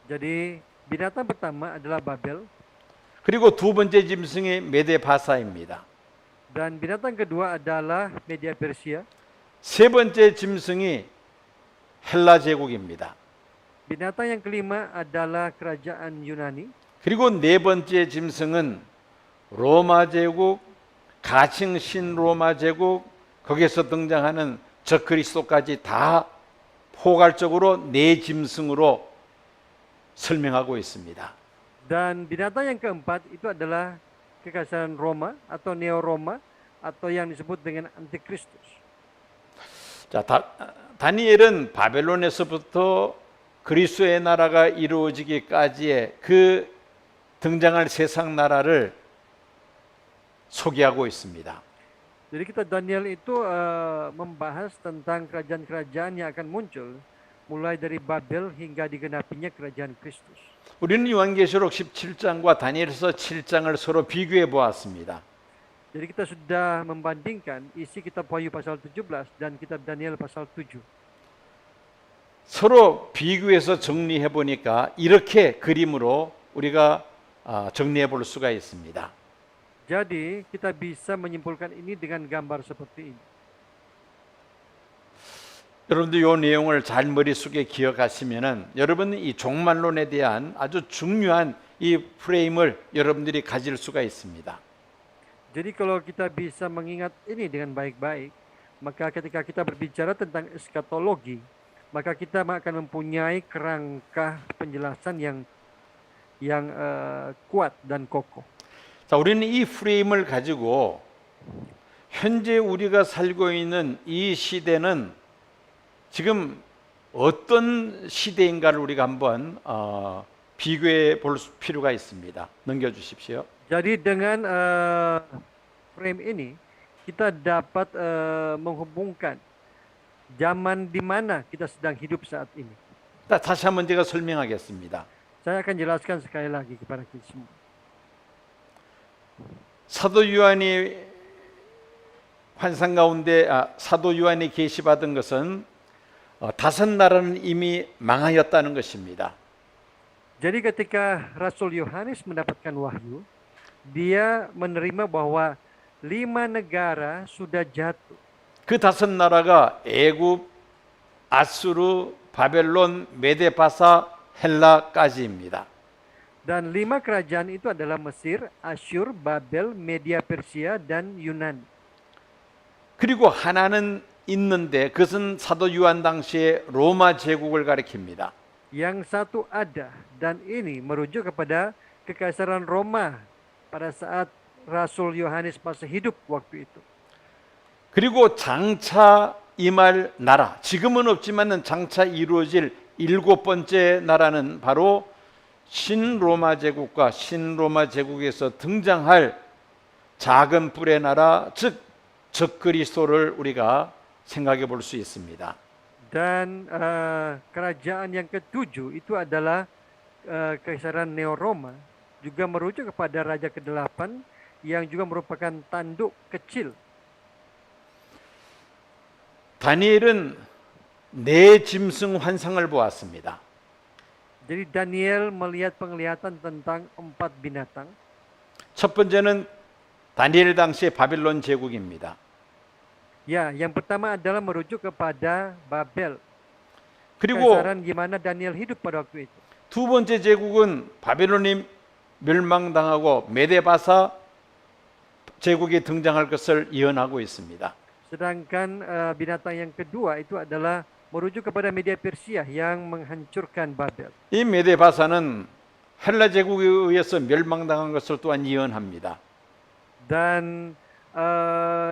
Jadi binatang pertama adalah Babel 그리고 두 번째 짐승이 메데바사입니다. dan binatang kedua adalah Media Persia. 세 번째 짐승이 헬라 제국입니다. Binatang yang kelima adalah kerajaan Yunani. 그리고 네 번째 짐승은 로마 제국, 가칭 신로마 제국, 거기서 등장하는 적그리스도까지 다 포괄적으로 네 짐승으로 설명하고 있습니다. Dan binatang yang keempat itu adalah kekaisaran Roma atau Neo-Roma atau yang disebut dengan Antikristus. 자, 다니엘은 바벨론에서부터 그리스도의 나라가 이루어지기까지의 그 등장할 세상 나라를 소개하고 있습니다. Jadi kita Daniel itu membahas tentang kerajaan-kerajaan yang akan muncul mulai dari Babel hingga digenapinya kerajaan Kristus. 우리는 요한계시록 17장과 다니엘서 7장을 서로 비교해 보았습니다. Jadi kita sudah membandingkan isi kitab Wahyu pasal 17 dan kitab Daniel pasal 7. 서로 비교해서 정리해 보니까 이렇게 그림으로 우리가 정리해 볼 수가 있습니다. Jadi kita bisa menyimpulkan ini dengan gambar seperti ini. 여러분들 이 내용을 잘 머릿속에 기억하시면은 여러분은 이 종말론에 대한 아주 중요한 이 프레임을 여러분들이 가질 수가 있습니다. Jadi kalau kita bisa mengingat ini dengan baik-baik, maka ketika kita berbicara tentang eskatologi, maka kita akan mempunyai kerangka penjelasan yang kuat dan kokoh. 자, 우리는 이 프레임을 가지고 현재 우리가 살고 있는 이 시대는 지금 어떤 시대인가를 우리가 한번 비교해 볼 필요가 있습니다. 넘겨주십시오. Jadi dengan frame ini kita dapat menghubungkan zaman di mana kita sedang hidup saat ini. 다시 한번 제가 설명하겠습니다. Saya akan jelaskan sekali lagi kepada kita semua. 사도 요한이 환상 가운데 사도 요한이 계시받은 것은 다섯 나라는 이미 망하였다는 것입니다. Jadi ketika Rasul Yohanes mendapatkan wahyu, dia menerima bahwa 5 negara sudah jatuh. 그 다섯 나라가 애굽, 아수르, 바벨론, 메데바사, 헬라까지입니다. Dan 5 kerajaan itu adalah Mesir, Asyur, Babel, Media Persia, dan Yunani. 그리고 하나는 있는데 그것은 사도 요한 당시에 로마 제국을 가리킵니다. Yang satu ada, dan ini merujuk kepada kekaisaran Roma pada saat Rasul Yohanes masih hidup waktu itu. 그리고 장차 임할 나라, 지금은 없지만은 장차 이루어질 7번째 나라는 바로 신로마 제국과 신로마 제국에서 등장할 작은 뿔의 나라, 즉 적그리스도를 우리가 생각해 볼 수 있습니다. Dan kerajaan yang ketujuh itu adalah kekaisaran Neo-Roma, juga merujuk kepada raja ke-8 yang juga merupakan tanduk kecil. 다니엘은 네 짐승 환상을 보았습니다. Jadi Daniel melihat penglihatan tentang 4 binatang. 첫 번째는 다니엘 당시의 바빌론 제국입니다. Ya, yang pertama adalah merujuk kepada Babel. 그리고 Kekaisaran di mana Daniel hidup pada waktu itu. 두 번째 제국은 바빌론이 멸망당하고 메데바사 제국이 등장할 것을 예언하고 있습니다. Sedangkan binatang yang kedua itu adalah merujuk kepada Media Persia yang menghancurkan Babel. 이 메데바사는 헬라 제국에 의해서 멸망당한 것을 또한 예언합니다. Dan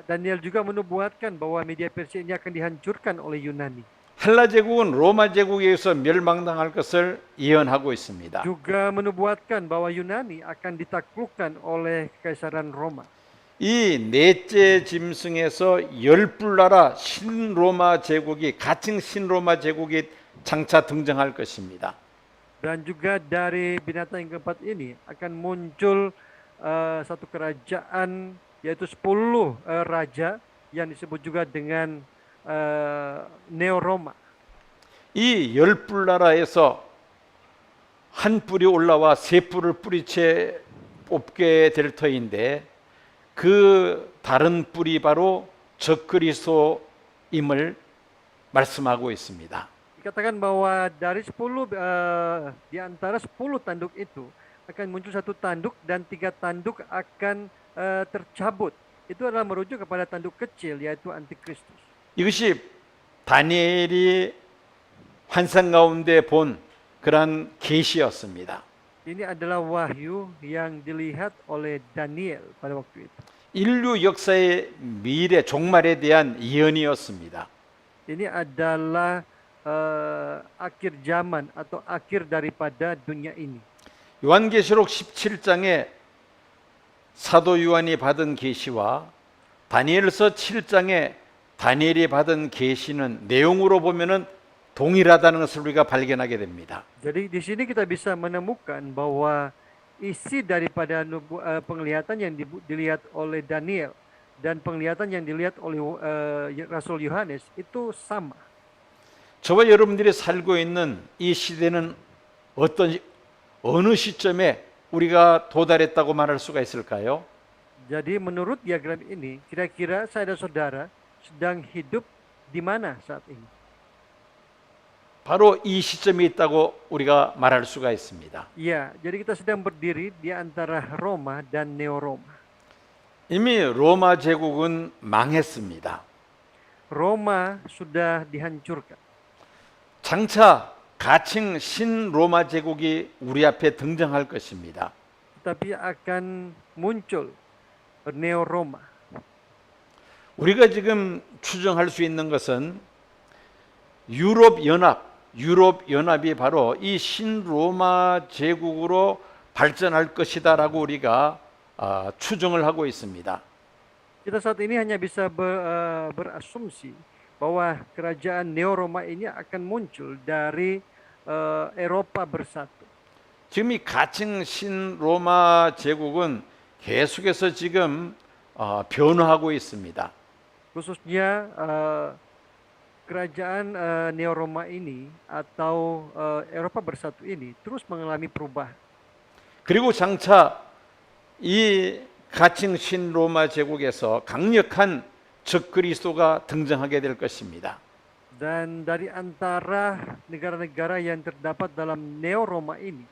Daniel juga menubuatkan bahwa Media Persia ini akan dihancurkan oleh Yunani. 헬라 제국은 로마 제국에 의해서 멸망당할 것을 예언하고 있습니다. Juga menubuatkan bahwa Yunani akan ditaklukkan oleh Kekaisaran Roma. 이 넷째 짐승에서 열불나라 신로마 제국이 가칭 신로마 제국이 장차 등장할 것입니다. Dan juga dari binatang yang keempat ini akan muncul satu kerajaan, yaitu 10 raja yang disebut juga dengan Neo-Roma. 이 열불나라에서 한 뿔이 올라와 세 뿔을 뿌리채 뽑게 될 터인데 그 다른 뿔이 바로 적그리스도임을 말씀하고 있습니다. Dikatakan bahwa dari 10 di antara 10 tanduk itu akan muncul satu tanduk dan 3 tanduk akan tercabut. Itu adalah merujuk kepada tanduk kecil, yaitu Antikristus. 이것이 다니엘이 환상 가운데 본 그러한 계시였습니다. Ini adalah wahyu yang dilihat oleh Daniel pada waktu itu. 인류 역사의 미래 종말에 대한 예언이었습니다. Ini adalah akhir zaman atau akhir daripada dunia ini. 요한계시록 17장에 사도 요한이 받은 계시와 다니엘서 7장에 다니엘이 받은 계시는 내용으로 보면은 동일하다는 것을 우리가 발견하게 됩니다. Jadi di sini kita bisa menemukan bahwa isi daripada penglihatan yang dilihat oleh Daniel dan penglihatan yang dilihat oleh Rasul Yohanes itu sama. 저와 여러분들이 살고 있는 이 시대는 어느 시점에 우리가 도달했다고 말할 수가 있을까요? Jadi menurut diagram ini, kira-kira saya dan saudara sedang hidup di mana saat ini? 바로 이 시점에 있다고 우리가 말할 수가 있습니다. Ya, jadi kita sedang berdiri di antara Roma dan Neo-Roma. 이미 로마 제국은 망했습니다. Roma sudah dihancurkan. 장차 가칭 신로마 제국이 우리 앞에 등장할 것입니다. Tetapi akan muncul Neo-Roma. 우리가 지금 추정할 수 있는 것은 유럽연합이 바로 이 신로마 제국으로 발전할 것이다라고 우리가 추정을 하고 있습니다. Kita saat ini hanya bisa berasumsi bahwa kerajaan Neo-Roma ini akan muncul dari Eropa bersatu. 지금 이 가칭 신로마 제국은 계속해서 지금 변화하고 있습니다. Khususnya kerajaan Neo-Roma ini atau Eropa bersatu ini terus mengalami perubahan. 그리고 장차 이 가칭 신로마 제국에서 강력한 적그리스도가 등장하게 될 것입니다. Dan dari antara negara-negara yang terdapat dalam Neo-Roma ini,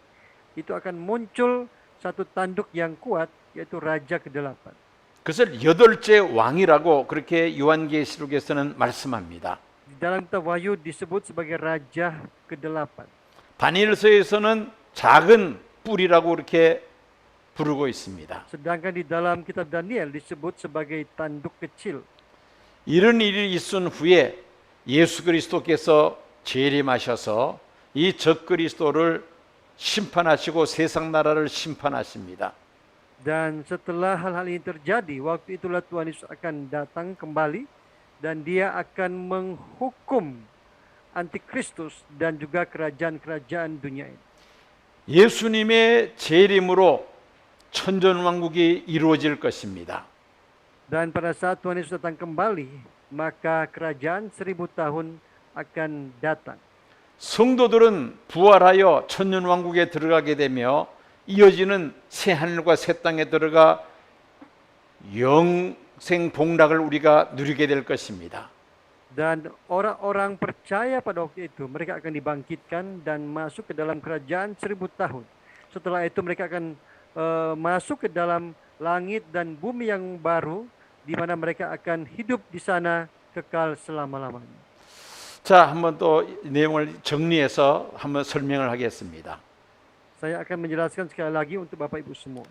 itu akan muncul satu tanduk yang kuat, yaitu Raja ke-8. 그것을 여덟째 왕이라고 그렇게 요한계시록에서는 말씀합니다. Di dalam kitab Wahyu disebut sebagai Raja ke-8. 다니엘서에서는 작은 뿔이라고 그렇게 부르고 있습니다. Sedangkan di dalam kitab Daniel disebut sebagai tanduk kecil. 이런 일이 있은 후에 예수 그리스도께서 재림하셔서 이 적그리스도를 심판하시고 세상 나라를 심판하십니다. Dan setelah hal-hal ini terjadi, waktu itulah Tuhan Yesus akan datang kembali dan dia akan menghukum Antikristus dan juga kerajaan-kerajaan dunia ini. 예수님의 재림으로 천전왕국이 이루어질 것입니다. Dan pada saat Tuhan Yesus datang kembali, maka kerajaan 1000 tahun akan datang. 성도들은 부활하여 천년왕국에 들어가게 되며 이어지는 새 하늘과 새 땅에 들어가 영생 복락을 우리가 누리게 될 것입니다. Dan orang-orang percaya pada waktu itu, mereka akan dibangkitkan dan masuk ke dalam kerajaan 1000 tahun. Setelah itu mereka akan masuk ke dalam langit dan bumi yang baru, di mana mereka akan hidup di sana kekal selama-lamanya. 자, 한번 또 내용을 정리해서 한번 설명을 하겠습니다. Saya akan menjelaskan sekali lagi untuk Bapak Ibu semua.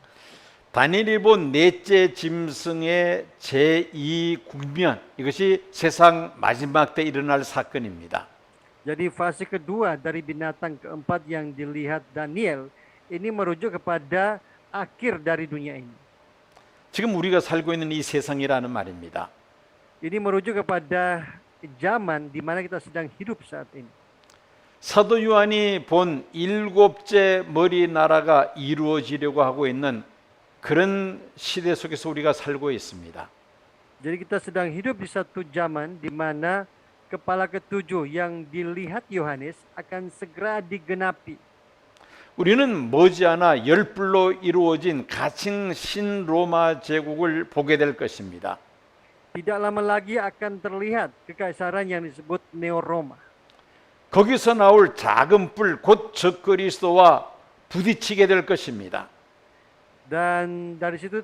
다니엘이 본 넷째 짐승의 제2 국면, 이것이 세상 마지막 때 일어날 사건입니다. Jadi fase kedua dari binatang keempat yang dilihat Daniel ini merujuk kepada akhir dari dunia ini. 지금 우리가 살고 있는 이 세상이라는 말입니다. Ini merujuk kepada zaman di mana kita sedang hidup saat ini. 사도 요한이 본 일곱째 머리 나라가 이루어지려고 하고 있는 그런 시대 속에서 우리가 살고 있습니다. Jadi kita sedang hidup di satu zaman di mana kepala ketujuh yang dilihat Yohanes akan segera digenapi. 우리는 머지않아 열불로 이루어진 가칭 신로마 제국을 보게 될 것입니다. Tidak lama lagi akan terlihat kekaisaran yang disebut Neo-Roma. 거기서 나올 작은 뿔, 곧 적그리스도와 부딪히게 될 것입니다. Dan dari situ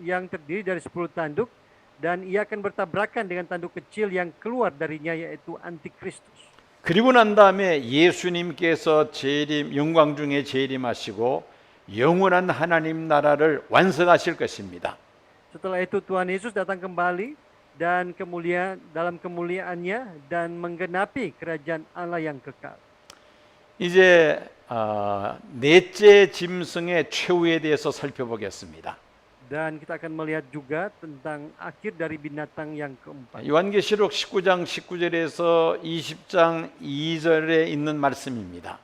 yang terdiri dari 10 tanduk dan ia akan bertabrakan dengan tanduk kecil yang keluar darinya yaitu Antikristus. 그리고 난 다음에 예수님께서 영광 중에 재림하시고 영원한 하나님 나라를 완성하실 것입니다. Setelah itu Tuhan Yesus datang kembali dan dalam kemuliaannya dan menggenapi kerajaan Allah yang kekal. 이제 넷째 짐승의 최후에 대해서 살펴보겠습니다. Dan kita akan melihat juga tentang akhir dari binatang yang keempat. 요한계시록 19장 19절에서 20장 2절에 있는 말씀입니다.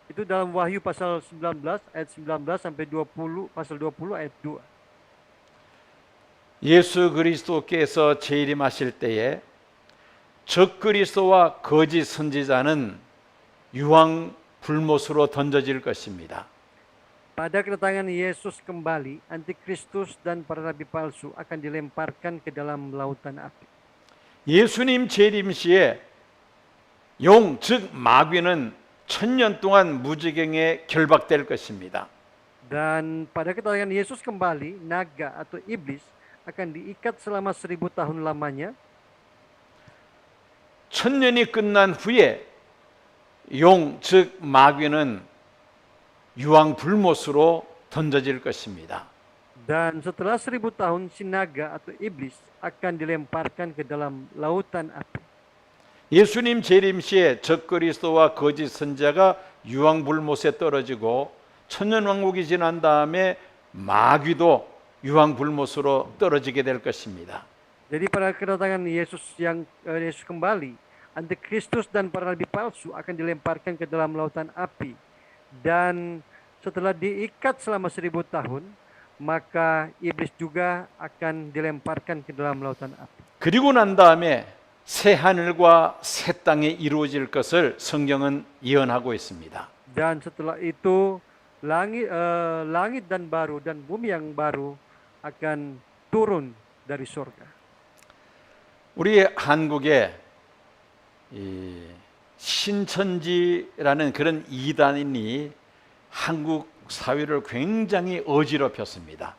Itu dalam Wahyu pasal 19 ayat 19 sampai 20 pasal 20 ayat 2. 예수 그리스도께서 재림하실 때에 적그리스도와 거짓 선지자는 유황 불못으로 던져질 것입니다. Pada kedatangan Yesus kembali, Antikristus dan para nabi palsu akan dilemparkan ke dalam lautan api. 예수님 재림 시에 용, 즉 마귀는 1000년 동안 무지경에 결박될 것입니다. Dan pada kedatangan Yesus kembali, naga atau iblis akan diikat selama 1000 tahun lamanya. 1000년이 끝난 후에 용, 즉 마귀는 유황 불못으로 던져질 것입니다. Dan setelah 1000 tahun, si naga atau iblis akan dilemparkan ke dalam lautan api. 예수님 재림 시에 적그리스도와 거짓 선지자가 유황 불못에 떨어지고 천년 왕국이 지난 다음에 마귀도 유황 불못으로 떨어지게 될 것입니다. Jadi pada kedatangan Yesus kembali, Antikristus dan para nabi palsu akan dilemparkan ke dalam lautan api. Dan setelah diikat selama 1000 tahun, maka iblis juga akan dilemparkan ke dalam lautan api. 그리고 난 다음에 새 하늘과 새 땅에 이루어질 것을 성경은 예언하고 있습니다. Dan setelah itu langit dan baru dan bumi yang baru akan turun dari surga. 우리 한국에 이 신천지라는 그런 이단이 한국 사회를 굉장히 어지럽혔습니다.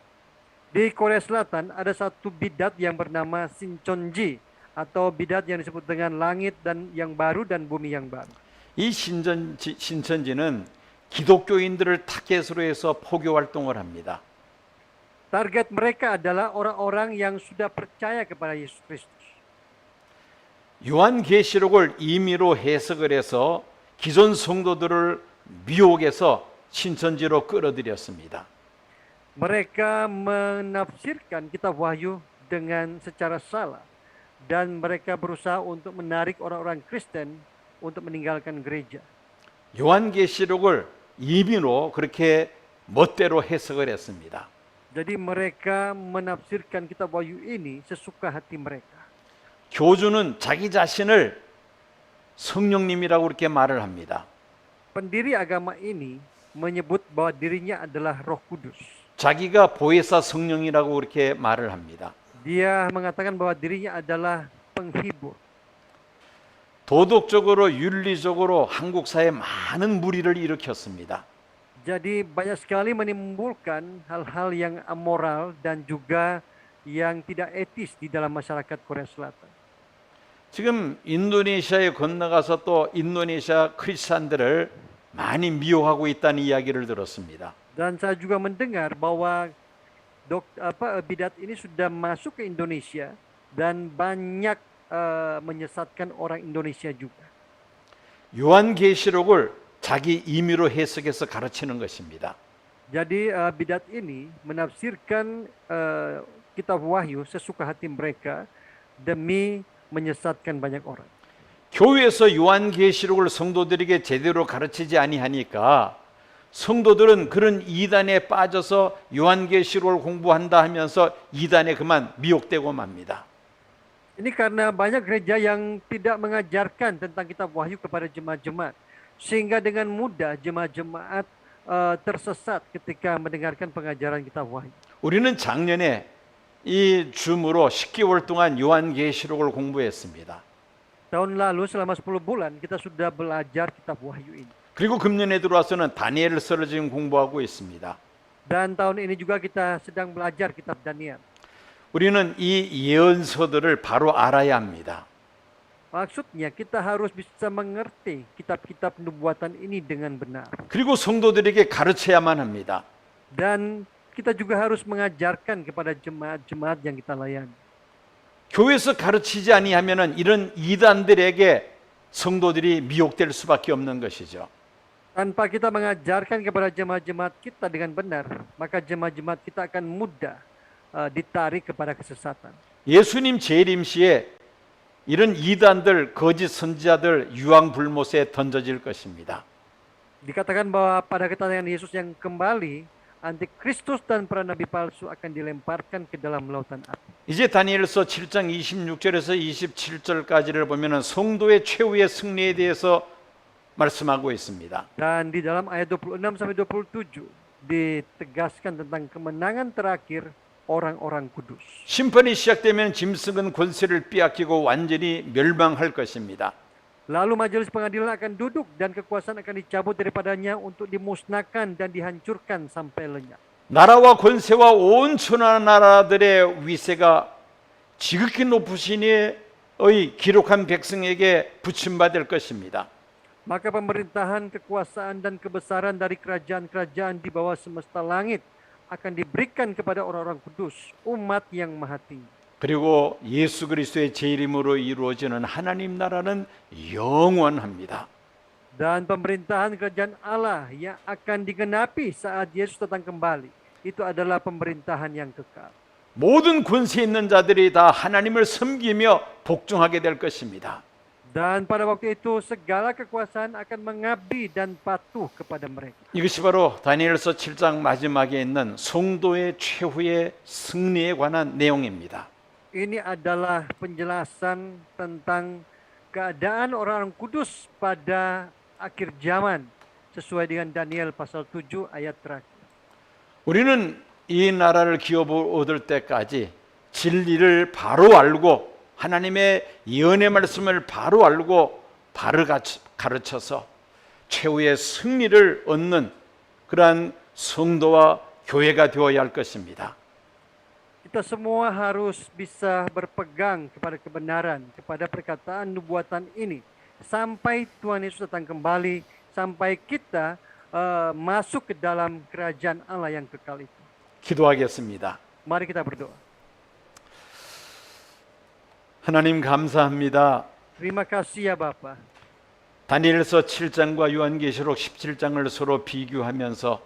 Di Korea Selatan ada satu bidat yang bernama Shincheonji atau bidat yang disebut dengan langit dan yang baru dan bumi yang baru. 이 신천지는 기독교인들을 타겟으로 해서 포교 활동을 합니다. Target mereka adalah orang-orang yang sudah percaya kepada Yesus Kristus. 요한계시록을 임의로 해석을 해서 기존 성도들을 미혹해서 신천지로 끌어들였습니다. Mereka menafsirkan kitab Wahyu dengan secara salah dan mereka berusaha untuk menarik orang-orang Kristen untuk meninggalkan gereja. 요한계시록을 임의로 그렇게 멋대로 해석을 했습니다. Jadi mereka menafsirkan kitab Wahyu ini sesuka hati mereka. 교주는 자기 자신을 성령님이라고 그렇게 말을 합니다. Pendiri agama ini menyebut bahwa dirinya adalah Roh Kudus. 자기가 보혜사 성령이라고 그렇게 말을 합니다. Dia mengatakan bahwa dirinya adalah penghibur. 도덕적으로 윤리적으로 한국 사회에 많은 무리를 일으켰습니다. Jadi banyak sekali menimbulkan hal-hal yang amoral dan juga yang tidak etis di dalam masyarakat Korea Selatan. 지금 인도네시아에 건너가서 또 인도네시아 크리스찬들을 많이 미워하고 있다는 이야기를 들었습니다. Dan saya juga mendengar bahwa bidat ini sudah masuk ke Indonesia dan banyak menyesatkan orang Indonesia juga. 요한계시록을 자기 임의로 해석해서 가르치는 것입니다. Jadi bidat ini menafsirkan kitab Wahyu sesuka hati mereka demi menyesatkan banyak orang. 교회에서 요한계시록을 성도들에게 제대로 가르치지 아니하니까 성도들은 그런 이단에 빠져서 요한계시록을 공부한다 하면서 이단에 그만 미혹되고 맙니다. Ini karena banyak gereja yang tidak mengajarkan tentang kitab Wahyu kepada jemaat-jemaat, sehingga dengan mudah jemaat-jemaat tersesat ketika mendengarkan pengajaran kitab Wahyu. 우리는 작년에 이 줌으로 10개월 동안 요한계시록을 공부했습니다. Tahun lalu selama 10 bulan kita sudah belajar kitab Wahyu ini. 그리고 금년에 들어와서는 다니엘서를 지금 공부하고 있습니다. Dan tahun ini juga kita sedang belajar kitab Daniel. 우리는 이 예언서들을 바로 알아야 합니다. Maksudnya kita harus bisa mengerti kitab-kitab nubuatan ini dengan benar. 그리고 성도들에게 가르쳐야만 합니다. Dan kita juga harus mengajarkan kepada jemaat-jemaat yang kita layani. 교회에서 가르치지 아니하면은 이런 이단들에게 성도들이 미혹될 수밖에 없는 것이죠. Tanpa kita mengajarkan kepada jemaat-jemaat kita dengan benar, maka jemaat-jemaat kita akan mudah ditarik kepada kesesatan. 예수님 재림 시에 이런 이단들, 거짓 선지자들 유황불못에 던져질 것입니다. Dikatakan bahwa pada kedatangan Yesus yang kembali, antikristus dan para nabi palsu akan dilemparkan ke dalam lautan api. 이제 다니엘서 7장 26절에서 27절까지를 보면은 성도의 최후의 승리에 대해서 말씀하고 있습니다. Dan di dalam ayat 26 sampai 27 ditegaskan tentang kemenangan terakhir orang-orang kudus. 심판이 시작되면 짐승은 권세를 빼앗기고 완전히 멸망할 것입니다. Lalu majelis pengadilan akan duduk dan kekuasaan akan dicabut daripadanya untuk dimusnahkan dan dihancurkan sampai lenyap. 나라와 권세와 온 천하 나라들의 위세가 지극히 높으신 이의 기록한 백성에게 붙임받을 것입니다. Maka pemerintahan, kekuasaan, dan kebesaran dari kerajaan-kerajaan di bawah semesta langit akan diberikan kepada orang-orang kudus, umat yang maha tinggi. 그리고 예수 그리스도의 제 이름으로 이루어지는 하나님 나라는 영원합니다. Dan pemerintahan kerajaan Allah yang akan digenapi saat Yesus datang kembali, itu adalah pemerintahan yang kekal. 모든 권세 있는 자들이 다 하나님을 섬기며 복종하게 될 것입니다. Dan pada waktu itu segala kekuasaan akan mengabdi dan patuh kepada mereka. 이것이 바로 다니엘서 7장 마지막에 있는 성도의 최후의 승리에 관한 내용입니다. Ini adalah penjelasan tentang keadaan orang-orang kudus pada akhir zaman sesuai dengan Daniel pasal 7 ayat terakhir. 우리는 이 나라를 기업으로 얻을 때까지 진리를 바로 알고 하나님의 예언의 말씀을 바로 알고 바로 가르쳐서 최후의 승리를 얻는 그러한 성도와 교회가 되어야 할 것입니다. Kita semua harus bisa berpegang kepada kebenaran, kepada perkataan nubuatan ini sampai Tuhan Yesus datang kembali, sampai kita masuk ke dalam kerajaan Allah yang kekal itu. 기도하겠습니다. Mari kita berdoa. 하나님 감사합니다. Terima kasih ya Bapa. 다니엘서 7장과 요한계시록 17장을 서로 비교하면서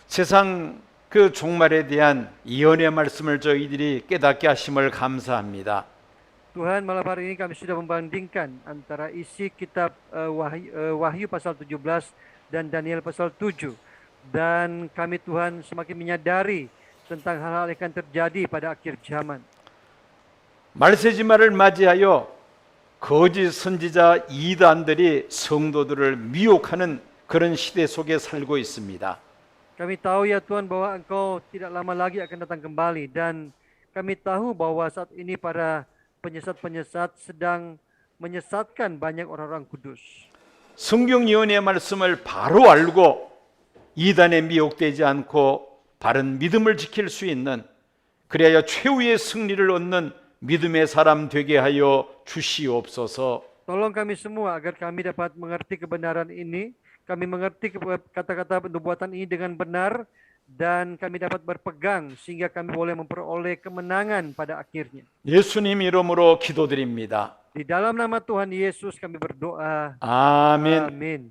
세상 그 종말에 대한 예언의 말씀을 저희들이 깨닫게 하심을 감사합니다. Tuhan, malam hari ini kami sudah membandingkan antara isi kitab Wahyu pasal 17 dan Daniel pasal 7. Dan kami Tuhan semakin menyadari tentang hal-hal yang akan terjadi pada akhir zaman. 말세지말을 맞이하여 거짓 선지자 이단들이 성도들을 미혹하는 그런 시대 속에 살고 있습니다. Kami tahu ya Tuhan bahwa Engkau tidak lama lagi akan datang kembali. Dan kami tahu bahwa saat ini para penyesat-penyesat sedang menyesatkan banyak orang-orang kudus. 성경 예언의 말씀을 바로 알고 이단에 미혹되지 않고 바른 믿음을 지킬 수 있는 그래야 최후의 승리를 얻는 믿음의 사람 되게 하여 주시옵소서. Tolong kami semua agar kami dapat mengerti kebenaran ini, kami mengerti kata-kata nubuatan ini dengan benar, dan kami dapat berpegang sehingga kami boleh memperoleh kemenangan pada akhirnya. 예수님 이름으로 기도드립니다. Di dalam nama Tuhan Yesus kami berdoa. 아멘. Amin.